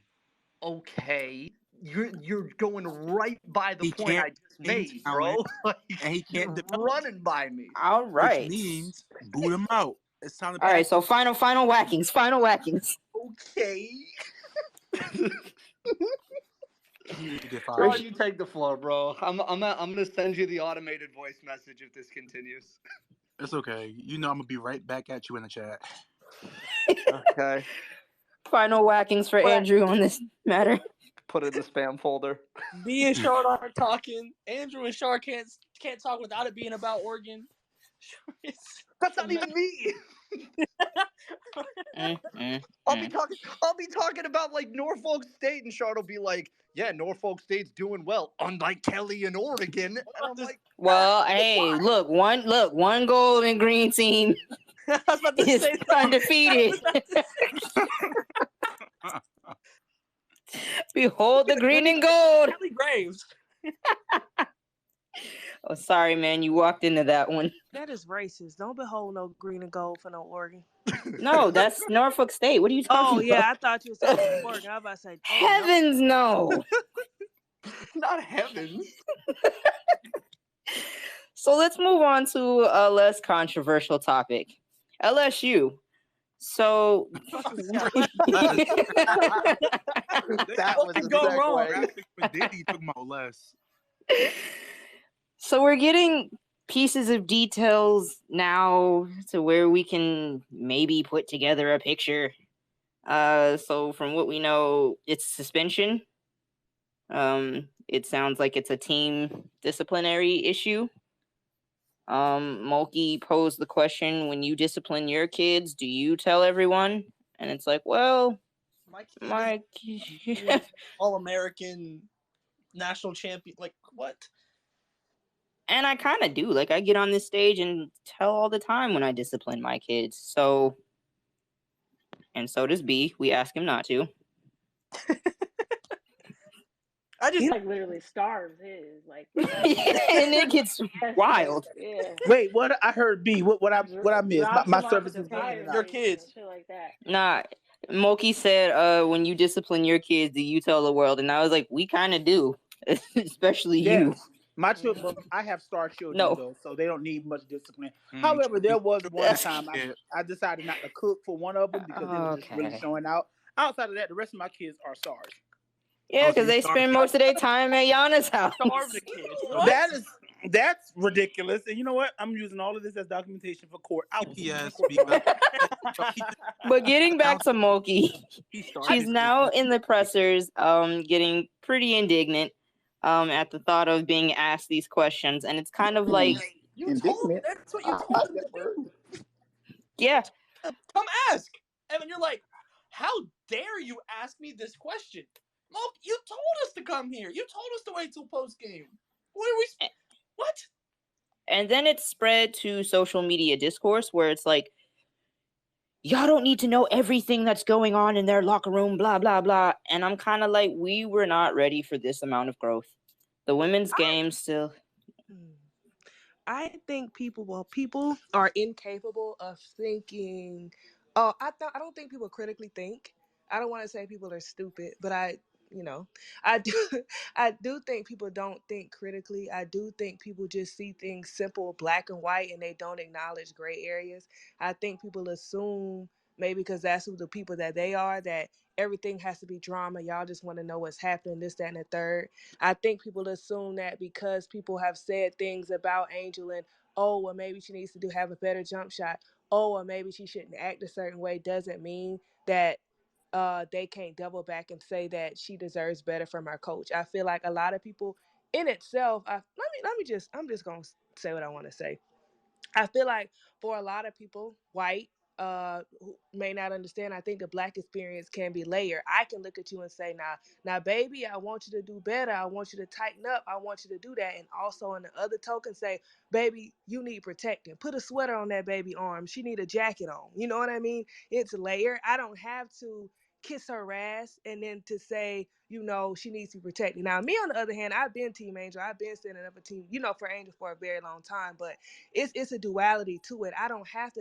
Okay, you're going right by the point I just made, bro. Like, and he can't running by me. All right, which means boot him out. It's time to. All right, so final whackings. Okay. You take the floor, bro. I'm gonna send you the automated voice message if this continues. It's okay. I'm gonna be right back at you in the chat. Okay. Final whackings for Andrew on this matter. Put it in the spam folder. Me and Shard aren't talking. Andrew and Shard can't talk without it being about Oregon. That's not even me. I'll be talking about like Norfolk State, and Shard will be like, "Yeah, Norfolk State's doing well, unlike Kelly and Oregon." And I'm like, "Well, hey, look, one gold and green team is undefeated. Behold the green and gold." Kelly Graves. Oh, sorry, man. You walked into that one. That is racist. Don't behold no green and gold for no Oregon. No, that's Norfolk State. What are you talking about? Oh, yeah. I thought you were saying Oregon. I was about to say, heavens no. Not heavens. So let's move on to a less controversial topic. LSU. So that was a go wrong. So we're getting pieces of details now to where we can maybe put together a picture. So from what we know, it's suspension. It sounds like it's a team disciplinary issue. Mulkey posed the question, when you discipline your kids, do you tell everyone? And it's like, well, my All-American national champion, like what? And I kind of do. Like, I get on this stage and tell all the time when I discipline my kids. So, and so does B. We ask him not to. He like literally starves his like, and it gets wild. Yeah. Wait, what? I heard B. What I missed? My service is your kids. Shit like that. Nah, Mulkey said, when you discipline your kids, do you tell the world? And I was like, we kind of do, especially you. My children, I have star children though, so they don't need much discipline. However, there was one time I decided not to cook for one of them because it was just really showing out. Outside of that, the rest of my kids are stars. Yeah, because they spend most of their time at Yana's house. That's ridiculous. And you know what? I'm using all of this as documentation for court. But getting back to Mulkey, she's now in the pressers, getting pretty indignant at the thought of being asked these questions, and it's kind of like that's what you told them to do. Yeah. Come ask. Evan, you're like, how dare you ask me this question? Mulkey, you told us to come here. You told us to wait till post game. What? And then it's spread to social media discourse where it's like, y'all don't need to know everything that's going on in their locker room, blah, blah, blah. And I'm kind of like, we were not ready for this amount of growth. The women's game still... I think people are incapable of thinking. I don't think people critically think. I don't want to say people are stupid, but I do I do think people don't think critically. I do think people just see things simple, black and white, and they don't acknowledge gray areas. I think people assume, maybe because that's who the people that they are, that everything has to be drama. Y'all just want to know what's happening, this, that, and the third. I think people assume that because people have said things about Angel and, oh, well, maybe she needs to have a better jump shot. Oh, or maybe she shouldn't act a certain way, doesn't mean that they can't double back and say that she deserves better from her coach. I feel like a lot of people in itself, I'm just going to say what I want to say. I feel like for a lot of people, white, who may not understand, I think the black experience can be layered. I can look at you and say, now, baby, I want you to do better. I want you to tighten up. I want you to do that. And also on the other token, say, baby, you need protecting. Put a sweater on that baby arm. She need a jacket on. You know what I mean? It's layered. I don't have to kiss her ass and then to say, she needs to be protected. Now, me on the other hand, I've been Team Angel. I've been setting up a team, for Angel for a very long time, but it's a duality to it. I don't have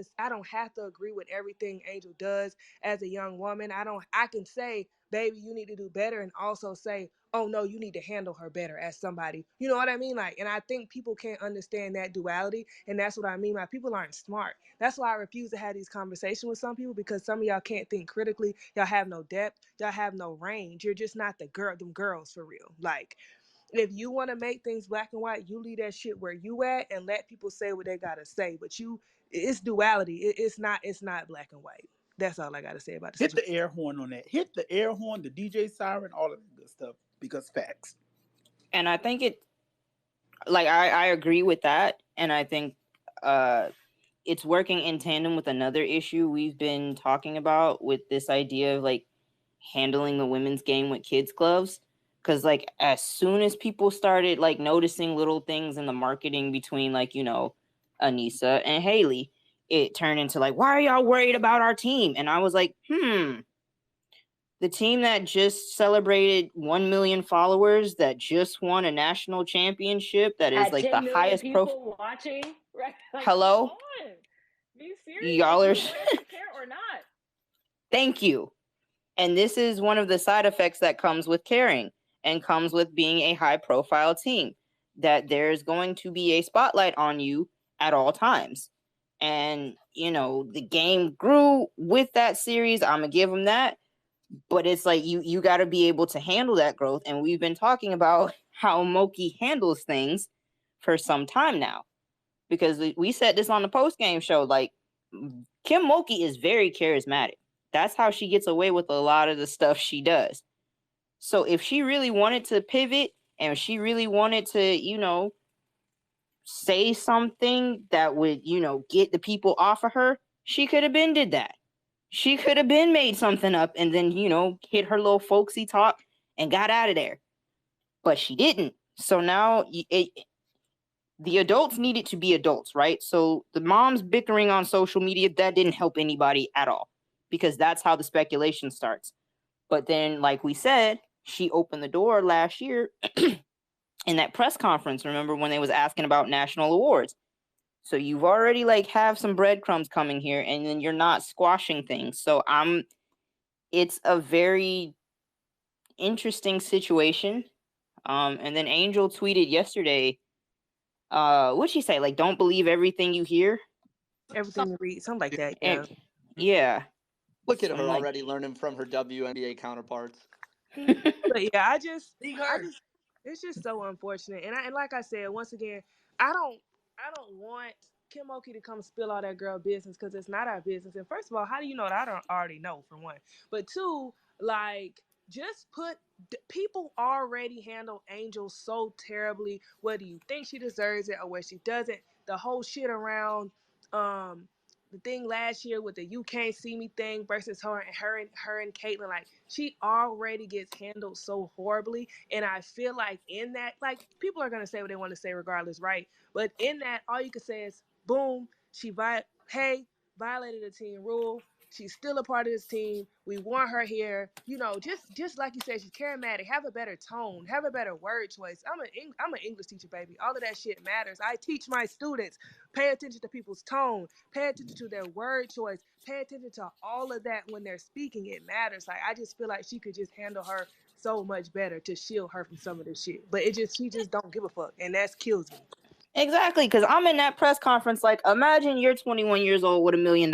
to agree with everything Angel does as a young woman. I can say, baby, you need to do better, and also say, oh no, you need to handle her better as somebody. You know what I mean? And I think people can't understand that duality, and that's what I mean by people aren't smart. That's why I refuse to have these conversations with some people, because some of y'all can't think critically. Y'all have no depth. Y'all have no range. You're just not them girls for real. If you want to make things black and white, you leave that shit where you at and let people say what they gotta say. But it's duality. It's not black and white. That's all I gotta say about this. Hit the air horn on that. Hit the air horn, the DJ siren, all of that good stuff, because facts. And I think I agree with that, and I think it's working in tandem with another issue we've been talking about with this idea of handling the women's game with kids gloves. Because as soon as people started noticing little things in the marketing between Anissa and Haley, it turned into why are y'all worried about our team? And I was like, the team that just celebrated 1 million followers, that just won a national championship, that is the highest people watching, right? Hello? Come on. Be serious. Y'all are care or not. Thank you. And this is one of the side effects that comes with caring and comes with being a high profile team, that there's going to be a spotlight on you at all times. And, the game grew with that series. I'm going to give them that. But it's you got to be able to handle that growth. And we've been talking about how Mulkey handles things for some time now, because we said this on the post-game show. Kim Mulkey is very charismatic. That's how she gets away with a lot of the stuff she does. So if she really wanted to pivot and she really wanted to, say something that would, get the people off of her, she could have been did that. She could have been made something up and then, hit her little folksy talk and got out of there. But she didn't. So now the adults needed to be adults, right? So the moms bickering on social media, that didn't help anybody at all, because that's how the speculation starts. But then, like we said, she opened the door last year in that press conference. Remember when they was asking about national awards? So you've already have some breadcrumbs coming here, and then you're not squashing things. So it's a very interesting situation. And then Angel tweeted yesterday, what'd she say? Don't believe everything you hear? Everything you read, something like that, yeah. And, yeah. Look at her already learning from her WNBA counterparts. But yeah, it's just so unfortunate. And like I said, once again, I don't want Kim Mulkey to come spill all that girl business, because it's not our business. And first of all, how do you know that? I don't already know, for one. But two, just people already handle Angel so terribly, whether you think she deserves it or whether she doesn't. The whole shit around the thing last year with the "you can't see me" thing versus her and Caitlyn, like she already gets handled so horribly, and I feel like in that, like people are gonna say what they want to say regardless, right? But in that, all you can say is, boom, she violated the team rule. She's still a part of this team. We want her here. You know, just like you said, she's charismatic. Have a better tone. Have a better word choice. I'm an English teacher, baby. All of that shit matters. I teach my students. Pay attention to people's tone. Pay attention to their word choice. Pay attention to all of that when they're speaking. It matters. Like, I just feel like she could just handle her so much better to shield her from some of this shit. But she just don't give a fuck, and that kills me. Exactly, because I'm in that press conference like, imagine you're 21 years old with $1 million.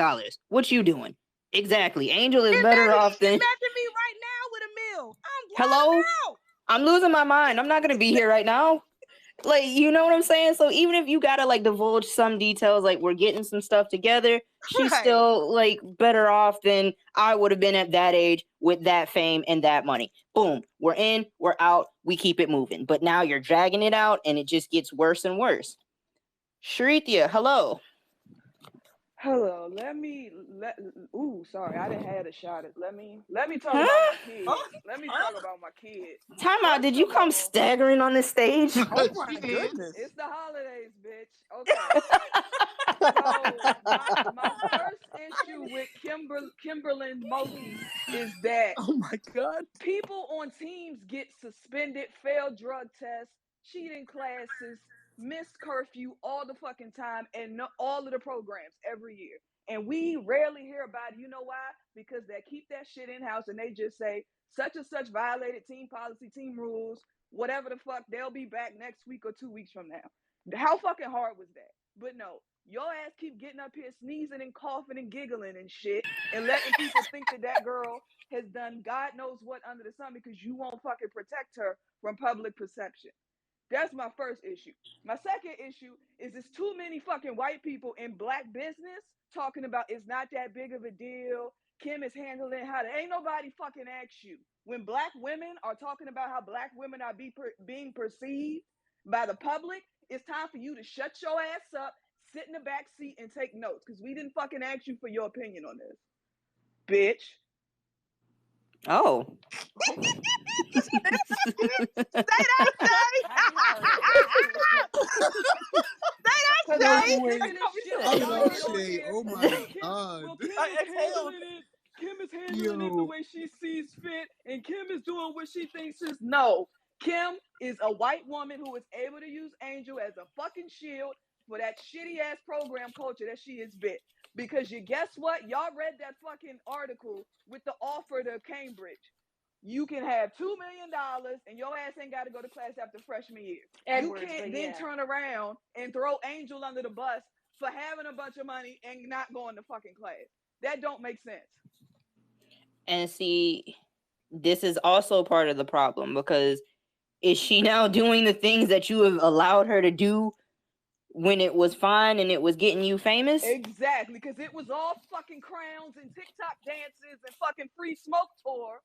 What you doing? Exactly. Angel is better off than... Imagine me right now with $1 million. Hello? Out. I'm losing my mind. I'm not going to be here right now. Like, you know what I'm saying? So even if you got to, like, divulge some details, like, we're getting some stuff together, she's still, like, better off than I would have been at that age with that fame and that money. Boom. We're in, we're out, we keep it moving. But now you're dragging it out, and it just gets worse and worse. Sharithia, hello. Hello. Sorry, I didn't have a shot at. Let me talk about my kids. Let me talk about my kids. Time out. Did you come staggering on the stage? Oh my goodness! It's the holidays, bitch. Okay. So my first issue with Kimberlyn Mulkey is that oh my god, people on teams get suspended, failed drug tests, cheating classes, missed curfew all the fucking time, and all of the programs every year. And we rarely hear about it. You know why? Because they keep that shit in-house and they just say, such and such violated team policy, team rules, whatever the fuck, they'll be back next week or 2 weeks from now. How fucking hard was that? But no, your ass keep getting up here sneezing and coughing and giggling and shit and letting people think that girl has done God knows what under the sun because you won't fucking protect her from public perception. That's my first issue. My second issue is there's too many fucking white people in black business talking about it's not that big of a deal. Kim is handling how ain't nobody fucking asked you. When black women are talking about how black women are being perceived by the public, it's time for you to shut your ass up, sit in the back seat and take notes because we didn't fucking ask you for your opinion on this. Bitch. Oh. Oh my god. Kim is handling it the way she sees fit, and Kim is doing what she thinks is no. Kim is a white woman who is able to use Angel as a fucking shield for that shitty ass program culture that she has bit. Because you guess what? Y'all read that fucking article with the offer to Cambridge. You can have $2 million and your ass ain't got to go to class after freshman year. Edwards, you can't then turn around and throw Angel under the bus for having a bunch of money and not going to fucking class. That don't make sense. And see, this is also part of the problem because is she now doing the things that you have allowed her to do when it was fine and it was getting you famous? Exactly, because it was all fucking crowns and TikTok dances and fucking free smoke tour.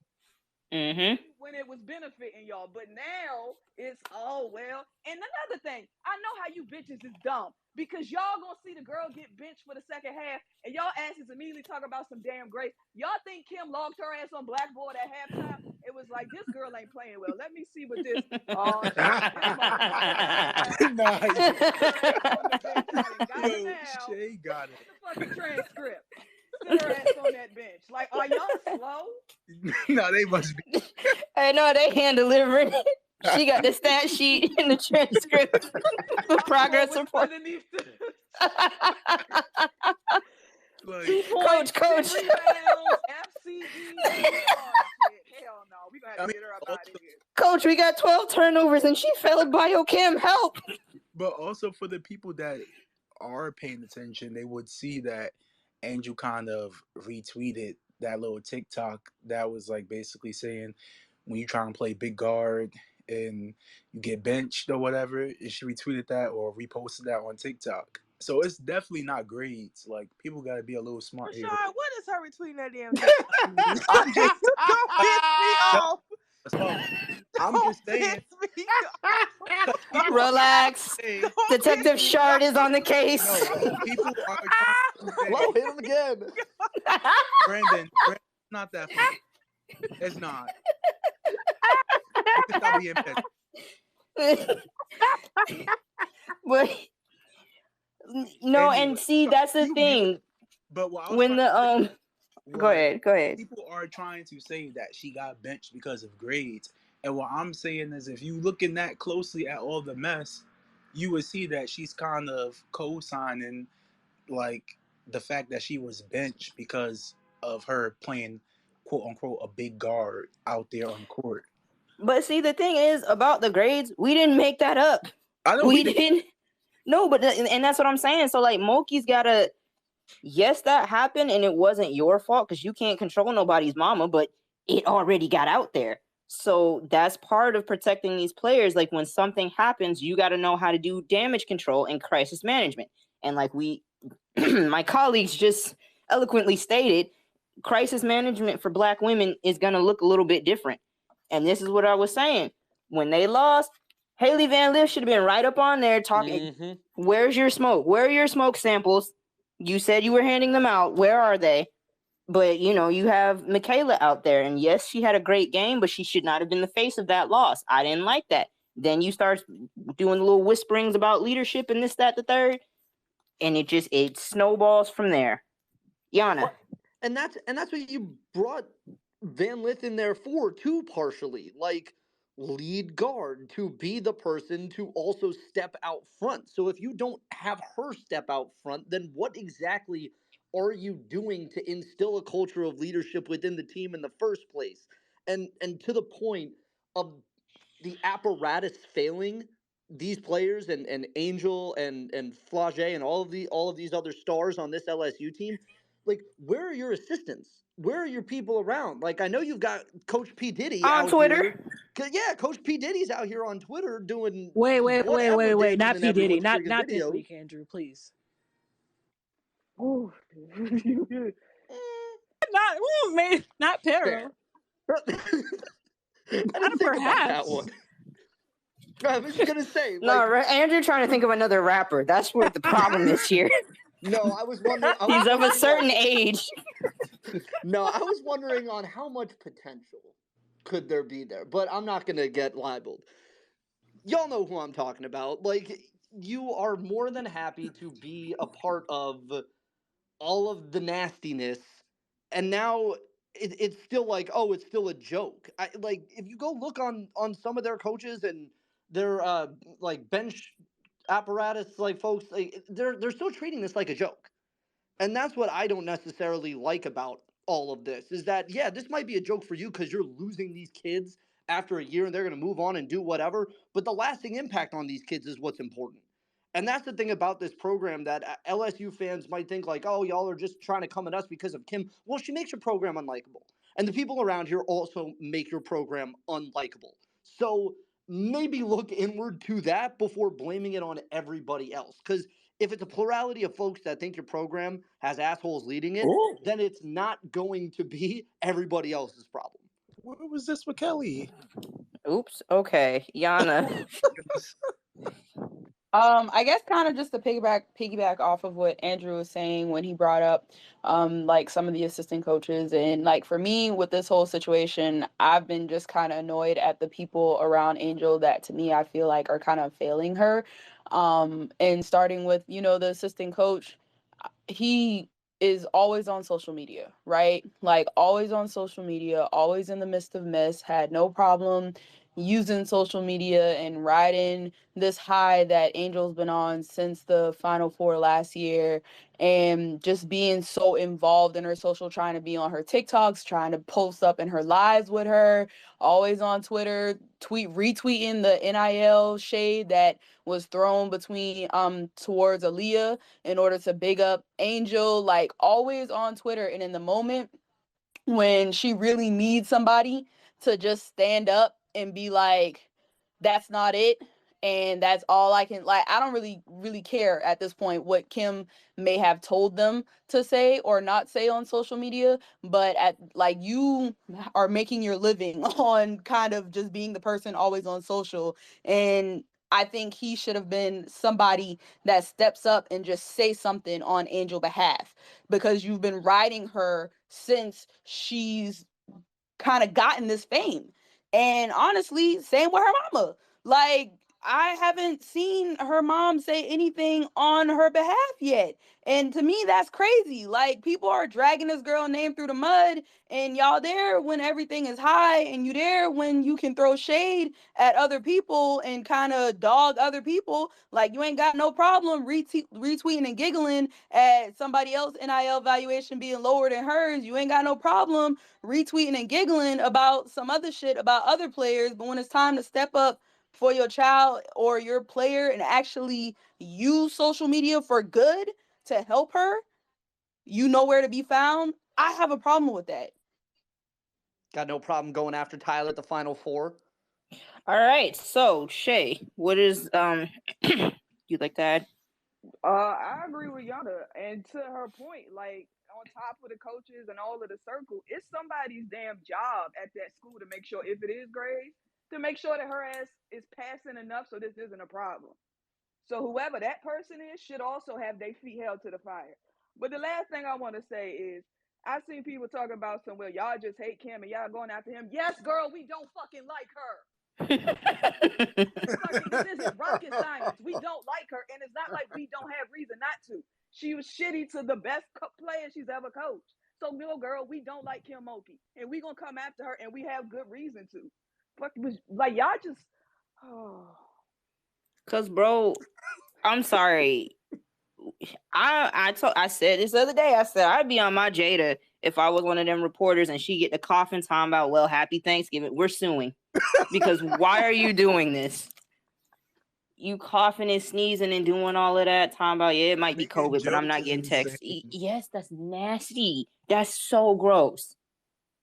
When it was benefiting y'all, but now it's well. And another thing, I know how you bitches is dumb because y'all gonna see the girl get benched for the second half, and y'all asses immediately talk about some damn grace. Y'all think Kim logged her ass on Blackboard at halftime? It was like this girl ain't playing well. Let me see what this. Shay got it. The fucking transcript. Sit her ass on that bench. Like, are y'all slow? No, they must be. I know they hand delivering it. She got the stat sheet in the transcript, the progress report. Coach. Hell no, we gonna have to get her up out of here. Coach, we got 12 turnovers and she failed biochem. Help! But also for the people that are paying attention, they would see that Angel kind of retweeted that little TikTok that was like basically saying when you try and play big guard and you get benched or whatever, she retweeted that or reposted that on TikTok. So it's definitely not grades. Like people gotta be a little smart here. What is her retweeting that damn TikTok? I'm just don't piss me off. I'm just saying. Relax. Detective Shard is on the case. No, people are trying to Low hit him again. Brandon, not that funny. It's not. You can stop being pissed. But no, and see, that's the thing. But when the go ahead. People are trying to say that she got benched because of grades, and what I'm saying is, if you looking that closely at all the mess, you would see that she's kind of co-signing like the fact that she was benched because of her playing quote unquote a big guard out there on court. But see, the thing is about the grades, we didn't make that up. I know we didn't. No, but and that's what I'm saying. So like Mulkey's gotta, yes, that happened and it wasn't your fault because you can't control nobody's mama, but it already got out there. So that's part of protecting these players. Like when something happens, you got to know how to do damage control and crisis management. And like my colleagues just eloquently stated, crisis management for Black women is going to look a little bit different. And this is what I was saying. When they lost, Haley Van Lith should have been right up on there talking, where's your smoke? Where are your smoke samples? You said you were handing them out. Where are they? But, you know, you have Michaela out there. And yes, she had a great game, but she should not have been the face of that loss. I didn't like that. Then you start doing little whisperings about leadership and this, that, the third. And it snowballs from there. Yana. And that's what you brought Van Lith in there for, too, partially. Like, lead guard, to be the person to also step out front. So if you don't have her step out front, then what exactly are you doing to instill a culture of leadership within the team in the first place? And to the point of the apparatus failing these players and Angel and Flage and all of these other stars on this LSU team, like, where are your assistants? Where are your people around? Like, I know you've got Coach P. Diddy on out Twitter. Yeah, Coach P. Diddy's out here on Twitter doing wait. Not P. Diddy. Not this videos. week, Andrew, please. Oh, not Pero. I didn't think about that one. I was gonna say, Andrew trying to think of another rapper. That's where the problem is here. No, I was wondering. He's of a certain age. No, I was wondering on how much potential could there be there, but I'm not gonna get libeled. Y'all know who I'm talking about. Like, you are more than happy to be a part of all of the nastiness, and now it's still like, oh, it's still a joke. Like, if you go look on some of their coaches and their like bench apparatus, like folks, like, they're still treating this like a joke. And that's what I don't necessarily like about all of this, is that, yeah, this might be a joke for you because you're losing these kids after a year and they're going to move on and do whatever, but the lasting impact on these kids is what's important. And that's the thing about this program that LSU fans might think like, oh, y'all are just trying to come at us because of Kim. Well, she makes your program unlikable. And the people around here also make your program unlikable. So maybe look inward to that before blaming it on everybody else. Because if it's a plurality of folks that think your program has assholes leading it, then it's not going to be everybody else's problem. What was this with Kelly? Oops. Okay. Yana. I guess kind of just to piggyback off of what Andrew was saying when he brought up like some of the assistant coaches, and like for me with this whole situation, I've been just kind of annoyed at the people around Angel that to me I feel like are kind of failing her. And starting with, you know, the assistant coach, he is always on social media, right? Like always on social media, always in the midst of mess, had no problem using social media and riding this high that Angel's been on since the Final Four last year, and just being so involved in her social, trying to be on her TikToks, trying to post up in her lives with her, always on Twitter, retweeting the NIL shade that was thrown between towards Aaliyah in order to big up Angel, like always on Twitter. And in the moment when she really needs somebody to just stand up and be like, that's not it, and that's all I can, like, I don't really care at this point what Kim may have told them to say or not say on social media, but at like, you are making your living on kind of just being the person always on social, and I think he should have been somebody that steps up and just say something on Angel's behalf, because you've been riding her since she's kind of gotten this fame. And honestly, same with her mama. Like, I haven't seen her mom say anything on her behalf yet. And to me, that's crazy. Like, people are dragging this girl name through the mud, and y'all there when everything is high, and you there when you can throw shade at other people and kind of dog other people. Like, you ain't got no problem retweeting and giggling at somebody else NIL valuation being lower than hers. You ain't got no problem retweeting and giggling about some other shit about other players. But when it's time to step up for your child or your player and actually use social media for good to help her, you know where to be found. I have a problem with that. Got no problem going after Tyler at the Final Four. All right, so Shay, what is you'd like to add? I agree with Yana, and to her point, like, on top of the coaches and all of the circle, it's somebody's damn job at that school to make sure, if it is grades, to make sure that her ass is passing enough so this isn't a problem. So whoever that person is should also have their feet held to the fire. But the last thing I want to say is, I've seen people talking about well, y'all just hate Kim and y'all going after him. Yes, girl, we don't fucking like her. Fucking, this isn't rocket science. We don't like her, and it's not like we don't have reason not to. She was shitty to the best player she's ever coached. So, little girl, we don't like Kim Mulkey, and we gonna come after her, and we have good reason to. Fuck, like, y'all just, Cause, bro, I'm sorry. I said this the other day. I said I'd be on my Jada if I was one of them reporters and she get the coughing time about, well, happy Thanksgiving. We're suing because why are you doing this? You coughing and sneezing and doing all of that time about, yeah, it might be COVID, but I'm not getting text. Yes, that's nasty. That's so gross.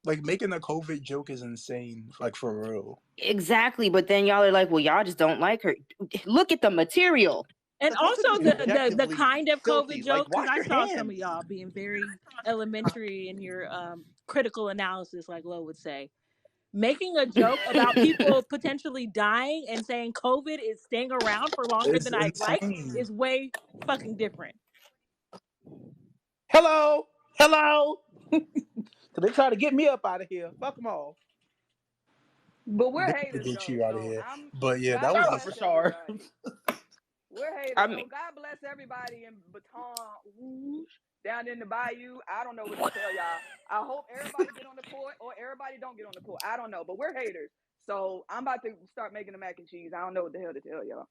Like, making a COVID joke is insane, like, for real. Exactly, but then y'all are like, well, y'all just don't like her. Look at the material. And also the kind of COVID joke, because I saw some of y'all being very elementary in your critical analysis, like Lo would say. Making a joke about people potentially dying and saying COVID is staying around for longer than I'd like is way fucking different. Hello. So they try to get me up out of here. Fuck them all. But we're haters, get though. You out of here. But yeah, that was for sure. We're haters. So God bless everybody in Baton Rouge, down in the bayou. I don't know what to tell y'all. I hope everybody get on the court or everybody don't get on the court. I don't know, but we're haters. So I'm about to start making the mac and cheese. I don't know what the hell to tell y'all.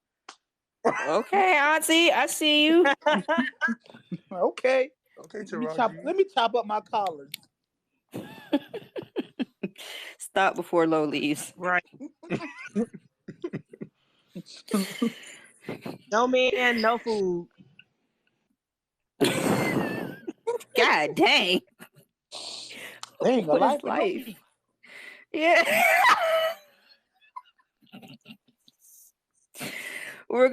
Okay, Auntie, I see you. Okay, Taraji. Let me chop up my collars. Stop before Lo leaves. Right. No man, no food. God dang. Dang, a life. Yeah. We're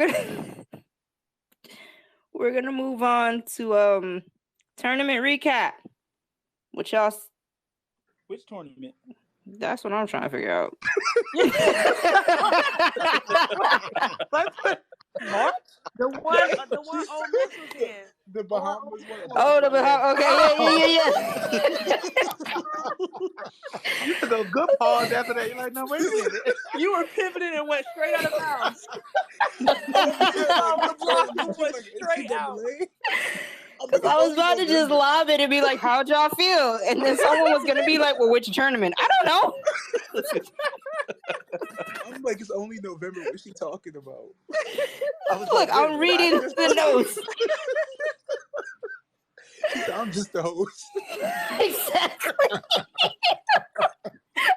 gonna move on to tournament recap. Which tournament? That's what I'm trying to figure out. What? The one Ole Miss was in. The Bahamas one. Oh, the Bahamas. Okay, yeah. You took a good pause after that. You're like, no, wait a minute. You were pivoting and went straight out of bounds. Went straight out. Because I was about to just lob it and be like, how'd y'all feel? And then someone was going to be like, well, which tournament? I don't know. I'm like, it's only November. What's she talking about? Look, I'm reading the notes. I'm just the host. Exactly.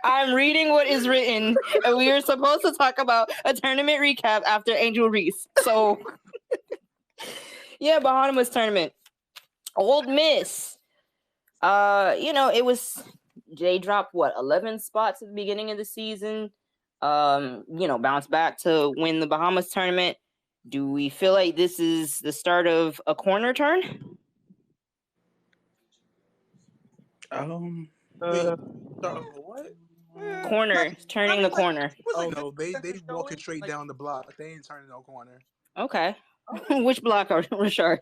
I'm reading what is written, and we are supposed to talk about a tournament recap after Angel Reese. So, yeah, Bahamas tournament. Ole Miss. It was they dropped 11 spots at the beginning of the season. Bounced back to win the Bahamas tournament. Do we feel like this is the start of a corner turn? What? Corner, turning the corner. No, they walking straight down the block. They ain't turning no corner. Okay. Which block are Rashard?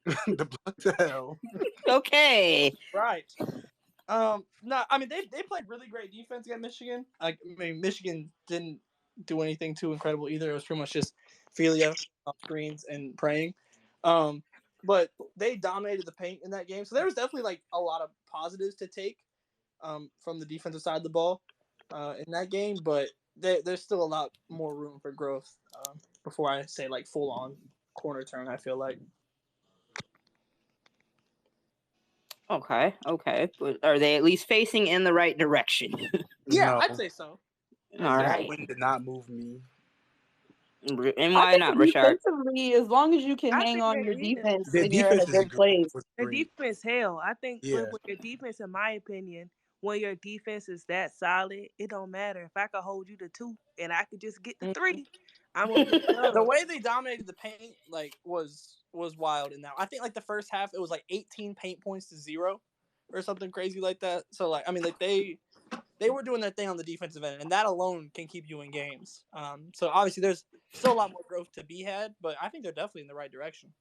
The block to hell. Okay. Right. No, I mean they played really great defense against Michigan. I mean Michigan didn't do anything too incredible either. It was pretty much just Felia off screens and praying. But they dominated the paint in that game. So there was definitely like a lot of positives to take from the defensive side of the ball in that game. But there's still a lot more room for growth before I say like full on corner turn. I feel like. Okay. But are they at least facing in the right direction? Yeah, No. I'd say so. All right. That win did not move me. And why not, Rashard? Defensively, as long as you can hang on your defense, Their then you're in a defense is good place. The defense, hell, I think Yeah. with your defense, in my opinion, when your defense is that solid, it don't matter if I could hold you to 2 and I could just get the 3. I'm gonna be The way they dominated the paint like was wild in that. I think like the first half it was like 18 paint points to 0 or something crazy like that. So like I mean like they were doing their thing on the defensive end, and that alone can keep you in games. So obviously there's still a lot more growth to be had, but I think they're definitely in the right direction.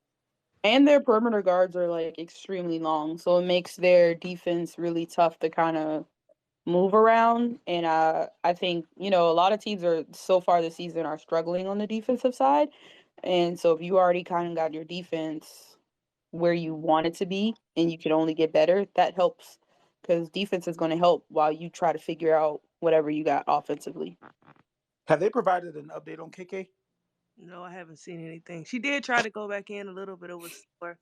And their perimeter guards are like extremely long, so it makes their defense really tough to kind of move around. And I think, a lot of teams are so far this season are struggling on the defensive side. And so if you already kind of got your defense where you want it to be and you can only get better, that helps because defense is going to help while you try to figure out whatever you got offensively. Have they provided an update on KK? No, I haven't seen anything. She did try to go back in a little bit. It was sore.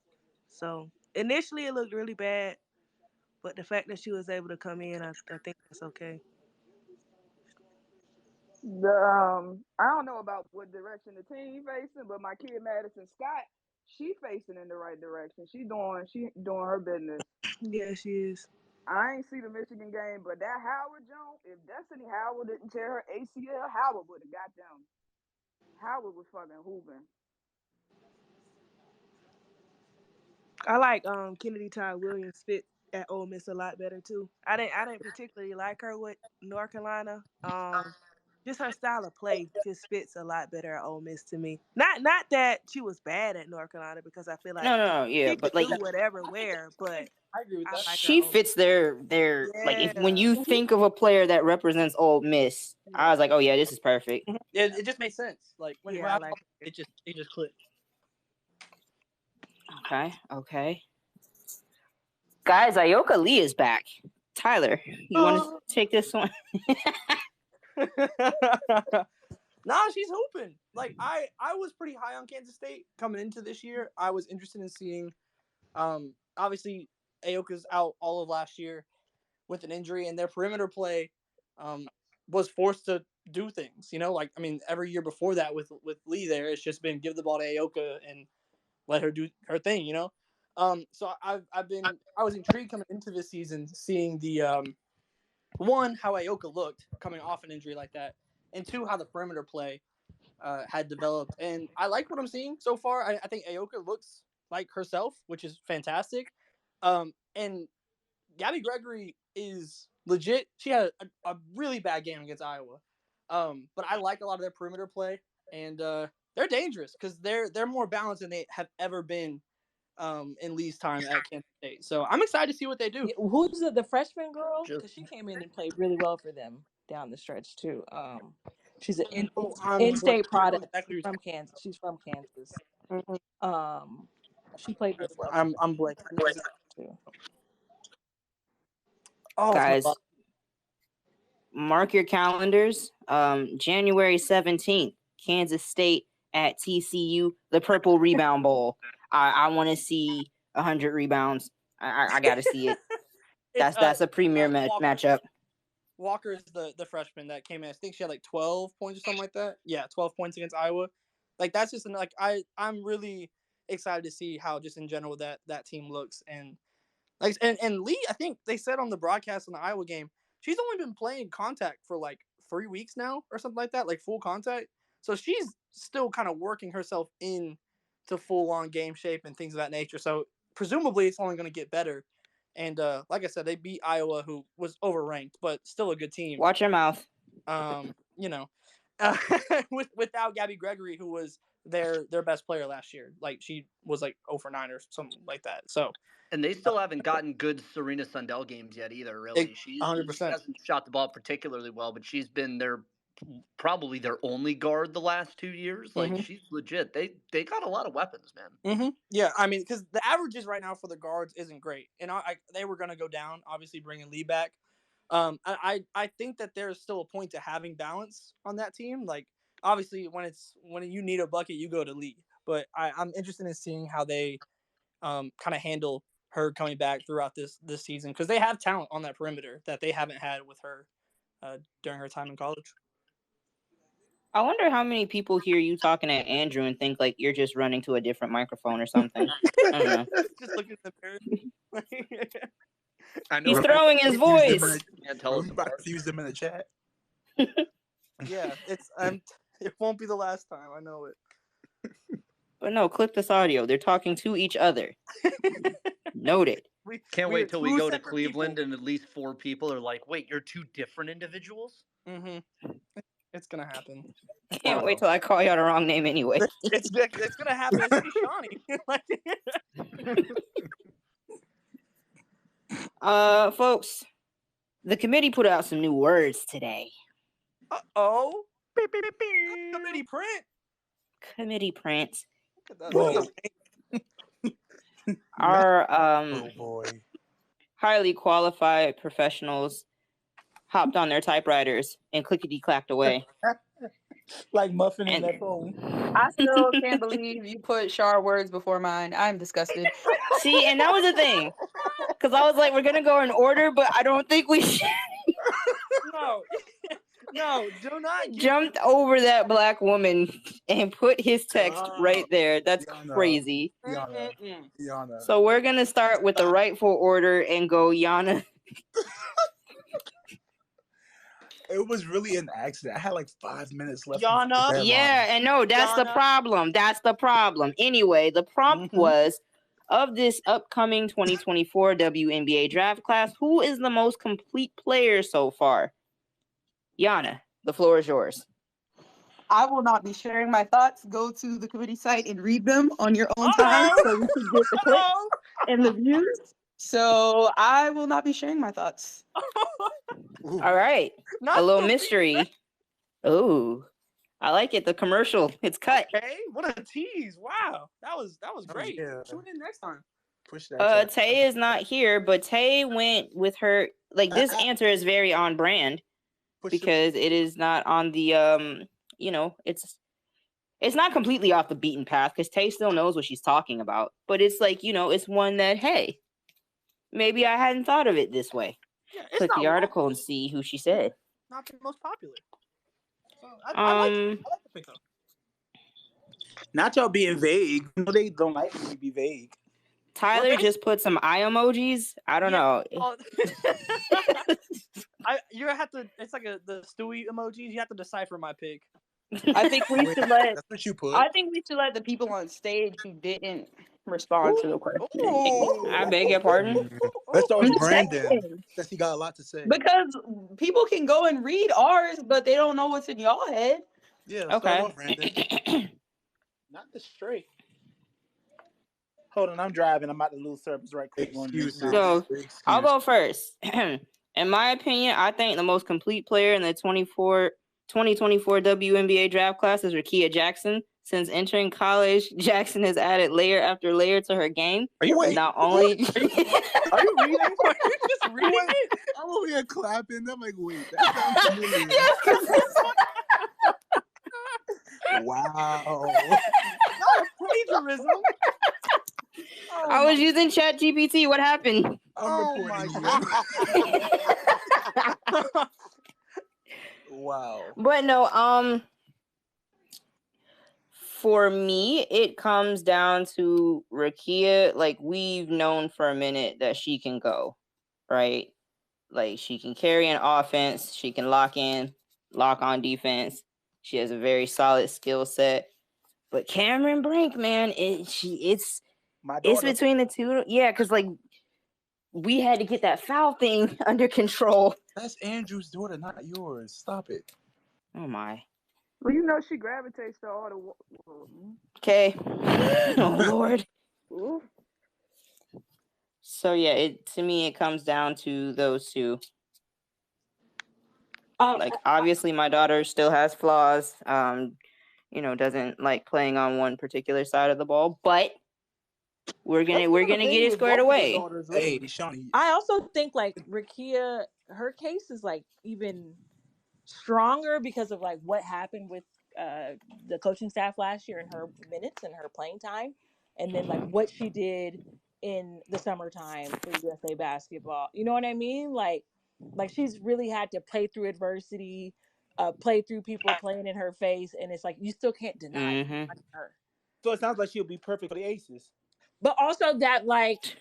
So initially it looked really bad, but the fact that she was able to come in, I think that's okay. I don't know about what direction the team facing, but my kid Madison Scott, she facing in the right direction. She doing her business. Yeah, she is. I ain't see the Michigan game, but that Howard Jones, if Destiny Howard didn't tear her ACL, Howard would have got them. Howard was fucking hooping. I like Kennedy Todd Williams fit at Ole Miss a lot better too. I didn't particularly like her with North Carolina. Just her style of play just fits a lot better at Ole Miss to me. Not that she was bad at North Carolina because I feel like No, yeah, she but could like do whatever where, but I agree with that. like she fits their like if when you think of a player that represents Ole Miss, I was like, oh yeah, this is perfect. It just made sense. Like when I like it just clicked. Okay. Guys, Ayoka Lee is back. Tyler, you want to take this one? Nah, she's hooping. Like I was pretty high on Kansas State coming into this year. I was interested in seeing obviously Ayoka's out all of last year with an injury, and their perimeter play was forced to do things. Like I mean, every year before that with Lee there, it's just been give the ball to Ayoka and let her do her thing. So I was intrigued coming into this season, seeing the one, how Ayoka looked coming off an injury like that, and two, how the perimeter play had developed. And I like what I'm seeing so far. I think Ayoka looks like herself, which is fantastic. And Gabby Gregory is legit. She had a really bad game against Iowa. But I like a lot of their perimeter play, and they're dangerous because they're more balanced than they have ever been in Lee's time at Kansas State. So I'm excited to see what they do. Yeah, who's the freshman girl? Because she came in and played really well for them down the stretch too. She's an in-state product from Kansas. She's from Kansas. She played really well. I'm blanking. Guys, mark your calendars. January 17th, Kansas State at TCU, the Purple Rebound Bowl. I want to see 100 rebounds. I got to see it. That's a premier matchup. Walker is the freshman that came in. I think she had like 12 points or something like that. Yeah, 12 points against Iowa. Like that's just like I'm really excited to see how just in general that team looks. And like and Lee, I think they said on the broadcast in the Iowa game, she's only been playing contact for like 3 weeks now or something like that, like full contact. So she's still kind of working herself in to full on game shape and things of that nature. So presumably it's only going to get better And like I said, they beat Iowa, who was overranked, but still a good team. Watch your mouth. Without Gabby Gregory, who was their best player last year. Like, she was like 0 for 9 or something like that. So. And they still haven't gotten good Serena Sundell games yet either, really. She 100%. hasn't shot the ball particularly well, but she's been probably their only guard the last 2 years. Like, she's legit. They got a lot of weapons, man. Yeah, I mean, because the averages right now for the guards isn't great. And they were going to go down, obviously bringing Lee back. I think that there's still a point to having balance on that team. Like, obviously, when you need a bucket, you go to Lee. But I'm interested in seeing how they kind of handle her coming back throughout this season, because they have talent on that perimeter that they haven't had with her during her time in college. I wonder how many people hear you talking at Andrew and think like you're just running to a different microphone or something. I don't know. Just look at the mirror. I know he's throwing his voice. Can't tell us about to use them in the chat. Yeah, it won't be the last time. I know it. But no, clip this audio. They're talking to each other. Noted. Can't wait till we go to Cleveland and at least 4 people are like, wait, you're 2 different individuals? It's going to happen. Can't wait till I call y'all the wrong name anyway. It's going to happen. It's going to be Shawnee. Folks, the committee put out some new words today. Uh-oh. Committee print. Committee print. Whoa. Our highly qualified professionals hopped on their typewriters and clickety-clacked away. Like muffin in that phone. I still can't believe you put Shar words before mine. I'm disgusted. See, and that was the thing. Because I was like, we're going to go in order, but I don't think we should. No, do not. Jumped over that black woman and put his text right there. That's crazy. Yana. So we're going to start with the rightful order and go Yana. It was really an accident. I had like 5 minutes left. Yana. Yeah, and no, that's the problem. That's the problem. Anyway, the prompt was, of this upcoming 2024 WNBA draft class, who is the most complete player so far? Yana, the floor is yours. I will not be sharing my thoughts. Go to the committee site and read them on your own time so you can get the clicks and the views. So I will not be sharing my thoughts. All right. A little mystery. Oh, I like it. The commercial. It's cut. Okay, what a tease. Wow. That was great. Yeah. Tune in next time. Push that. Tay is not here, but Tay went with her. Like, this answer is very on brand. Because it is not on the it's not completely off the beaten path, because Tay still knows what she's talking about, but it's like, it's one that, hey, maybe I hadn't thought of it this way. Yeah, click the article and see who she said. Not the most popular. So I like the pick though. Not y'all being vague. They don't like me to be vague. Tyler just put some eye emojis. I don't know. You have to. It's like the Stewie emojis. You have to decipher my pick. I think we should let. That's what you put. I think we should let the people on stage who didn't respond to the question. I beg your pardon. Let's start with Brandon. Since he got a lot to say. Because people can go and read ours, but they don't know what's in y'all head. Yeah. Let's start with Brandon. Not the straight. Hold on, I'm driving. I'm about to lose service right quick. So I'll go first. In my opinion, I think the most complete player in the 2024 WNBA draft class is Rickea Jackson. Since entering college, Jackson has added layer after layer to her game. Are you waiting? Not only Are you reading? Are you just reading it? I'm over here clapping. I'm like, wait, that sounds familiar. Wow. Plagiarism. I was using ChatGPT. What happened? I'm recording you. Wow. But no, for me, it comes down to Rickea. Like, we've known for a minute that she can go, right? Like, she can carry an offense. She can lock on defense. She has a very solid skill set. But Cameron Brink, man, it's between the two. Yeah, because like we had to get that foul thing under control. That's Andrew's daughter, not yours. Stop it. Oh my. Well, you know she gravitates to all the. Okay. Oh Lord. Ooh. So yeah, to me it comes down to those two. Like obviously my daughter still has flaws. Doesn't like playing on one particular side of the ball, but we're gonna get it squared away. Hey, Shawnee. I also think like Rakia, her case is like even stronger because of like what happened with the coaching staff last year and her minutes and her playing time, and then like what she did in the summertime for USA basketball. You know what I mean? Like she's really had to play through adversity, play through people playing in her face, and it's like you still can't deny her. So it sounds like she'll be perfect for the Aces. But also that like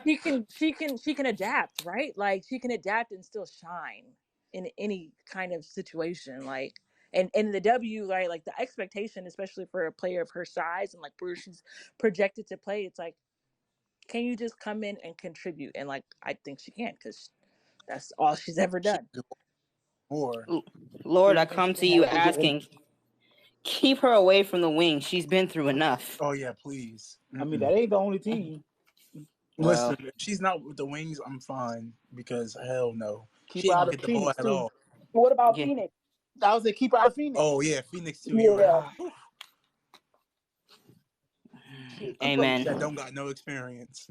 she can adapt, right? Like she can adapt and still shine in any kind of situation. Like and the W, right? Like the expectation, especially for a player of her size and like where she's projected to play, it's like, can you just come in and contribute? And like I think she can because that's all she's ever done. Lord, I come to you asking, keep her away from the wing. She's been through enough. Oh yeah, please. I mean, that ain't the only team. Listen, if she's not with the Wings, I'm fine because hell no. She ain't gonna get the ball at all. What about Phoenix? I was keep her out of Phoenix. Oh yeah, Phoenix too. You're right. Amen. That don't got no experience.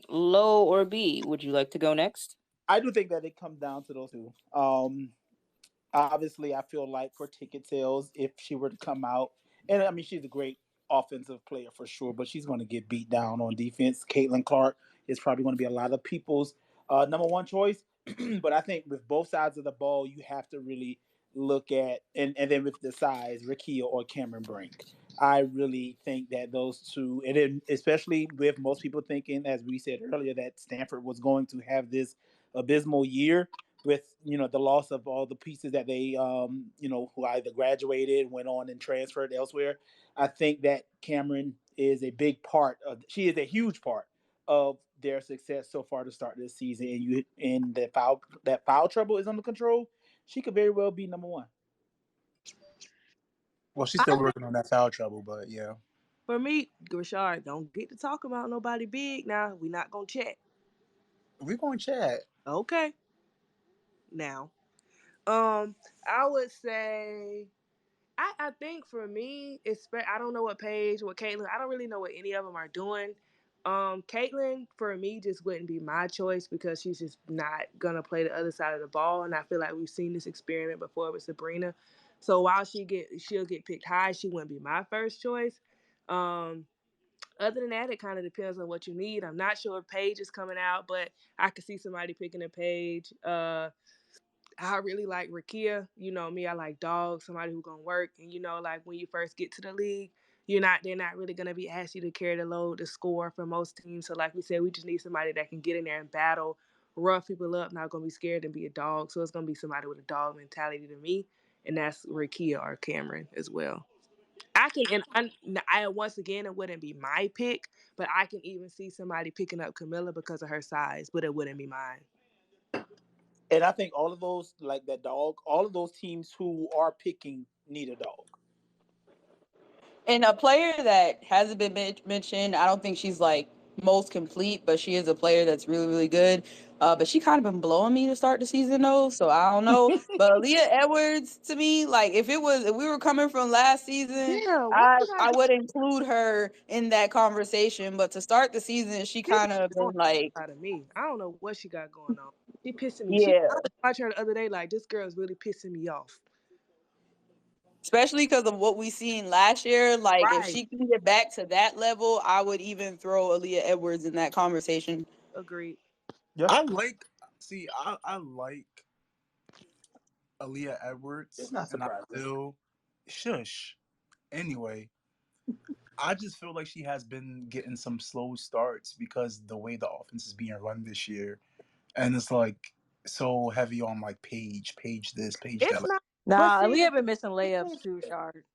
Low or B? Would you like to go next? I do think that it comes down to those two. Obviously, I feel like for ticket sales, if she were to come out, and I mean, she's a great offensive player for sure, but she's going to get beat down on defense. Caitlin Clark is probably going to be a lot of people's number one choice. But I think with both sides of the ball, you have to really look at, and then with the size, Rakia or Cameron Brink. I really think that those two, and then especially with most people thinking, as we said earlier, that Stanford was going to have this abysmal year with the loss of all the pieces that they who either graduated, went on and transferred elsewhere. I think that Cameron is a big part of. She is a huge part of their success so far to start this season. And that foul trouble is under control. She could very well be number one. Well, she's still working on that foul trouble, but yeah. For me, Rashard, don't get to talk about nobody big now. We're not gonna chat. We're gonna chat. Okay. Now, I would say, I think for me, I don't know what Caitlin. I don't really know what any of them are doing. Caitlin for me just wouldn't be my choice because she's just not gonna play the other side of the ball, and I feel like we've seen this experiment before with Sabrina. So while she'll get picked high, she wouldn't be my first choice. Other than that, it kind of depends on what you need. I'm not sure if Paige is coming out, but I could see somebody picking a Paige. I really like Rakia. You know me, I like dogs, somebody who's gonna work. And like when you first get to the league, they're not really gonna be asked you to carry the load, to score for most teams. So like we said, we just need somebody that can get in there and battle, rough people up, not gonna be scared and be a dog. So it's gonna be somebody with a dog mentality to me, and that's Rakia or Cameron as well. I once again, it wouldn't be my pick, but I can even see somebody picking up Camilla because of her size, but it wouldn't be mine. And I think all of those, like that dog, all of those teams who are picking need a dog. And a player that hasn't been mentioned, I don't think she's like most complete, but she is a player that's really, really good. But she kind of been blowing me to start the season though, so I don't know. But Aaliyah Edwards, to me, like if we were coming from last season, I would include her in that conversation. But to start the season, she kind of been like out of me. I don't know what she got going on. She pissing me. Yeah. I watched her the other day. Like this girl is really pissing me off. Especially because of what we seen last year. Like, if she can get back to that level, I would even throw Aaliyah Edwards in that conversation. Agreed. Yeah. I like Aaliyah Edwards. It's not surprising. And I feel, shush. Anyway, I just feel like she has been getting some slow starts because the way the offense is being run this year. And it's like so heavy on like Paige this, Paige that. Nah, Aaliyah been missing layups too, Shard.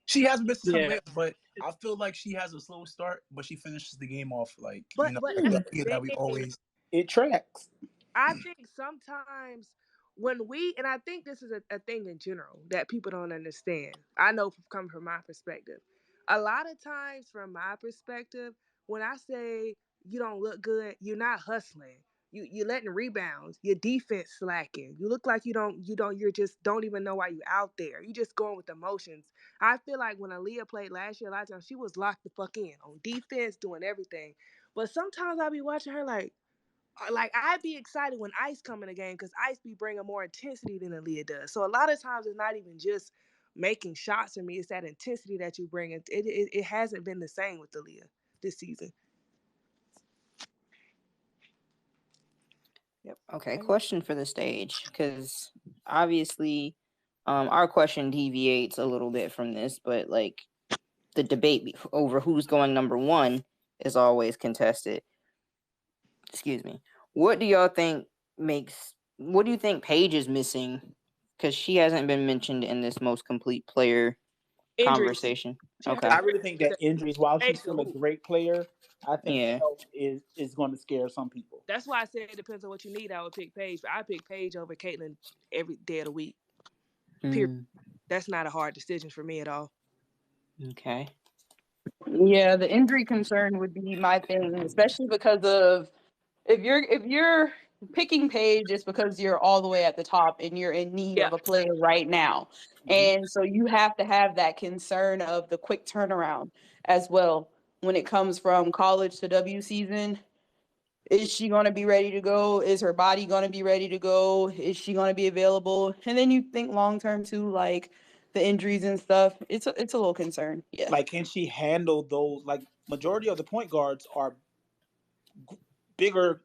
She has missed some weight, but I feel like she has a slow start, but she finishes the game off like but the Leah that we always. It tracks. I think sometimes when and I think this is a thing in general that people don't understand. I know coming from my perspective. A lot of times from my perspective, when I say you don't look good, you're not hustling. You're letting rebounds, your defense slacking. You look like you just don't even know why you out there. You just going with emotions. I feel like when Aaliyah played last year, a lot of times she was locked the fuck in on defense, doing everything. But sometimes I be watching her like I'd be excited when Ice come in the game because Ice be bringing more intensity than Aaliyah does. So a lot of times it's not even just making shots for me; it's that intensity that you bring. It hasn't been the same with Aaliyah this season. Yep. Okay. Question for the stage, because obviously, our question deviates a little bit from this, but like the debate over who's going number one is always contested. Excuse me. What do y'all think what do you think Paige is missing? Because she hasn't been mentioned in this most complete player conversation. Okay. I really think that injuries, while she's still a great player, I think health is going to scare some people. That's why I said it depends on what you need. I would pick Paige. I pick Paige over Caitlin every day of the week. Period. That's not a hard decision for me at all. Okay. Yeah, the injury concern would be my thing, especially because of if you're picking Paige, it's because you're all the way at the top and you're in need of a player right now. And so you have to have that concern of the quick turnaround as well when it comes from college to W season. Is she going to be ready to go? Is her body going to be ready to go? Is she going to be available? And then you think long term too, like the injuries and stuff. It's a little concern. Yeah. Like, can she handle those? Like, majority of the point guards are bigger,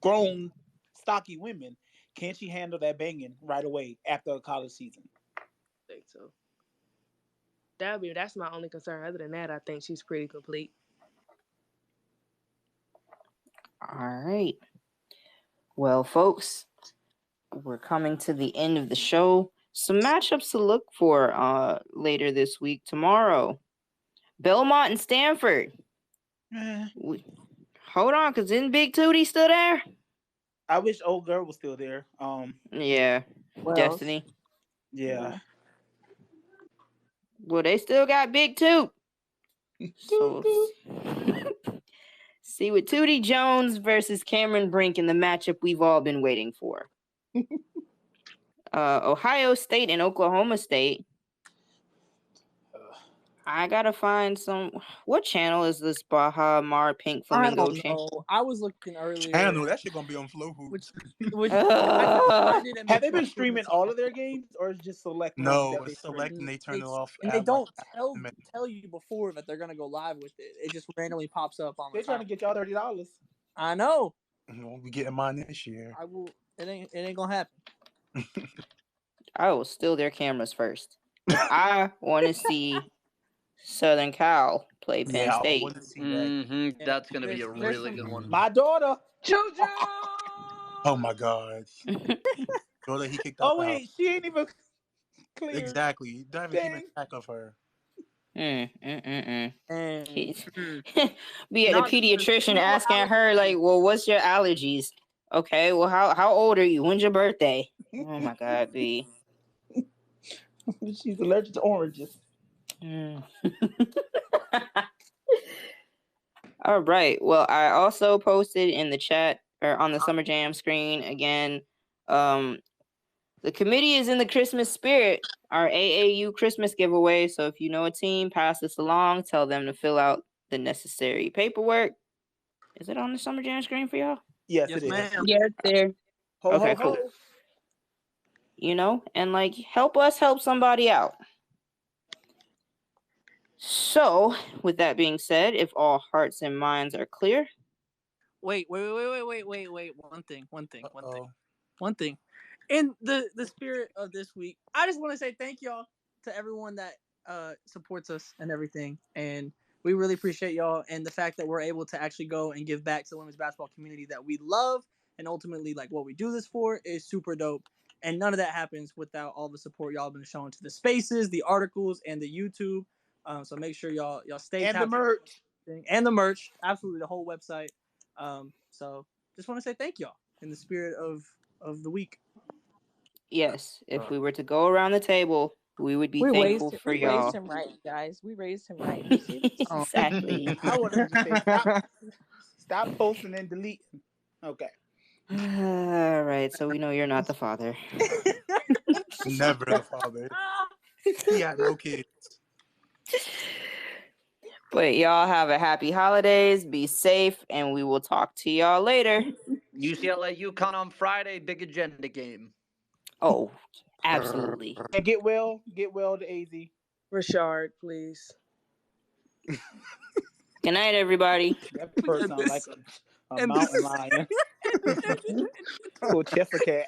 grown, stocky women. Can she handle that banging right away after a college season? I think so. That's my only concern. Other than that, I think she's pretty complete. All right. Well, folks, we're coming to the end of the show. Some matchups to look for later this week. Tomorrow, Belmont and Stanford. Hold on, because isn't Big Tootie still there? I wish old girl was still there. Yeah. Destiny. Yeah. Well, they still got Big Toot. So see with Tootie Jones versus Cameron Brink in the matchup we've all been waiting for. Ohio State and Oklahoma State. I gotta find some. What channel is this Baja Mar Pink Flamingo channel? I was looking earlier. Channel that shit gonna be on Flow Hoops. Have they been streaming all of their games, or is just select? No, it's select and they turn it off. And they don't tell you before that they're gonna go live with it. It just randomly pops up on. They're trying to get y'all $30. I know. We'll be getting mine this year. I will. It ain't gonna happen. I will steal their cameras first. I want to see Southern Cal play Penn State. I want to see that. That's going to be a really good one. My daughter, JoJo. Oh my God. Daughter, he kicked out. Oh wait, she ain't even clear. Exactly. You don't even keep track of her. Be at the pediatrician asking her like, "Well, what's your allergies?" Okay, well, how old are you? When's your birthday? Oh my God, B. She's allergic to oranges. All right. Well, I also posted in the chat or on the Summer Jam screen again. The committee is in the Christmas spirit. Our AAU Christmas giveaway. So if you know a team, pass this along. Tell them to fill out the necessary paperwork. Is it on the Summer Jam screen for y'all? Yes, it is. Yeah, it's there. Okay, cool. You know, and like help us help somebody out. So, with that being said, if all hearts and minds are clear. Wait. One thing. In the spirit of this week, I just want to say thank y'all to everyone that supports us and everything. And we really appreciate y'all and the fact that we're able to actually go and give back to the women's basketball community that we love and ultimately like what we do this for is super dope. And none of that happens without all the support y'all been showing to the spaces, the articles, and the YouTube. So make sure y'all stay and the merch and the merch. Absolutely, the whole website. So just want to say thank y'all in the spirit of the week. Yes, if we were to go around the table, we would be thankful for y'all. We raised him right, guys. We raised him right. Exactly. I wanted to say stop posting and deleting. Okay. All right, so we know you're not the father. Never the father. He had no kids. But y'all have a happy holidays. Be safe, and we will talk to y'all later. UCLA UConn on Friday. Big agenda game. Oh, absolutely. And get well to AZ. Rashard, please. Good night, everybody. That bird sounds like a mountain lion. Or Chester cat.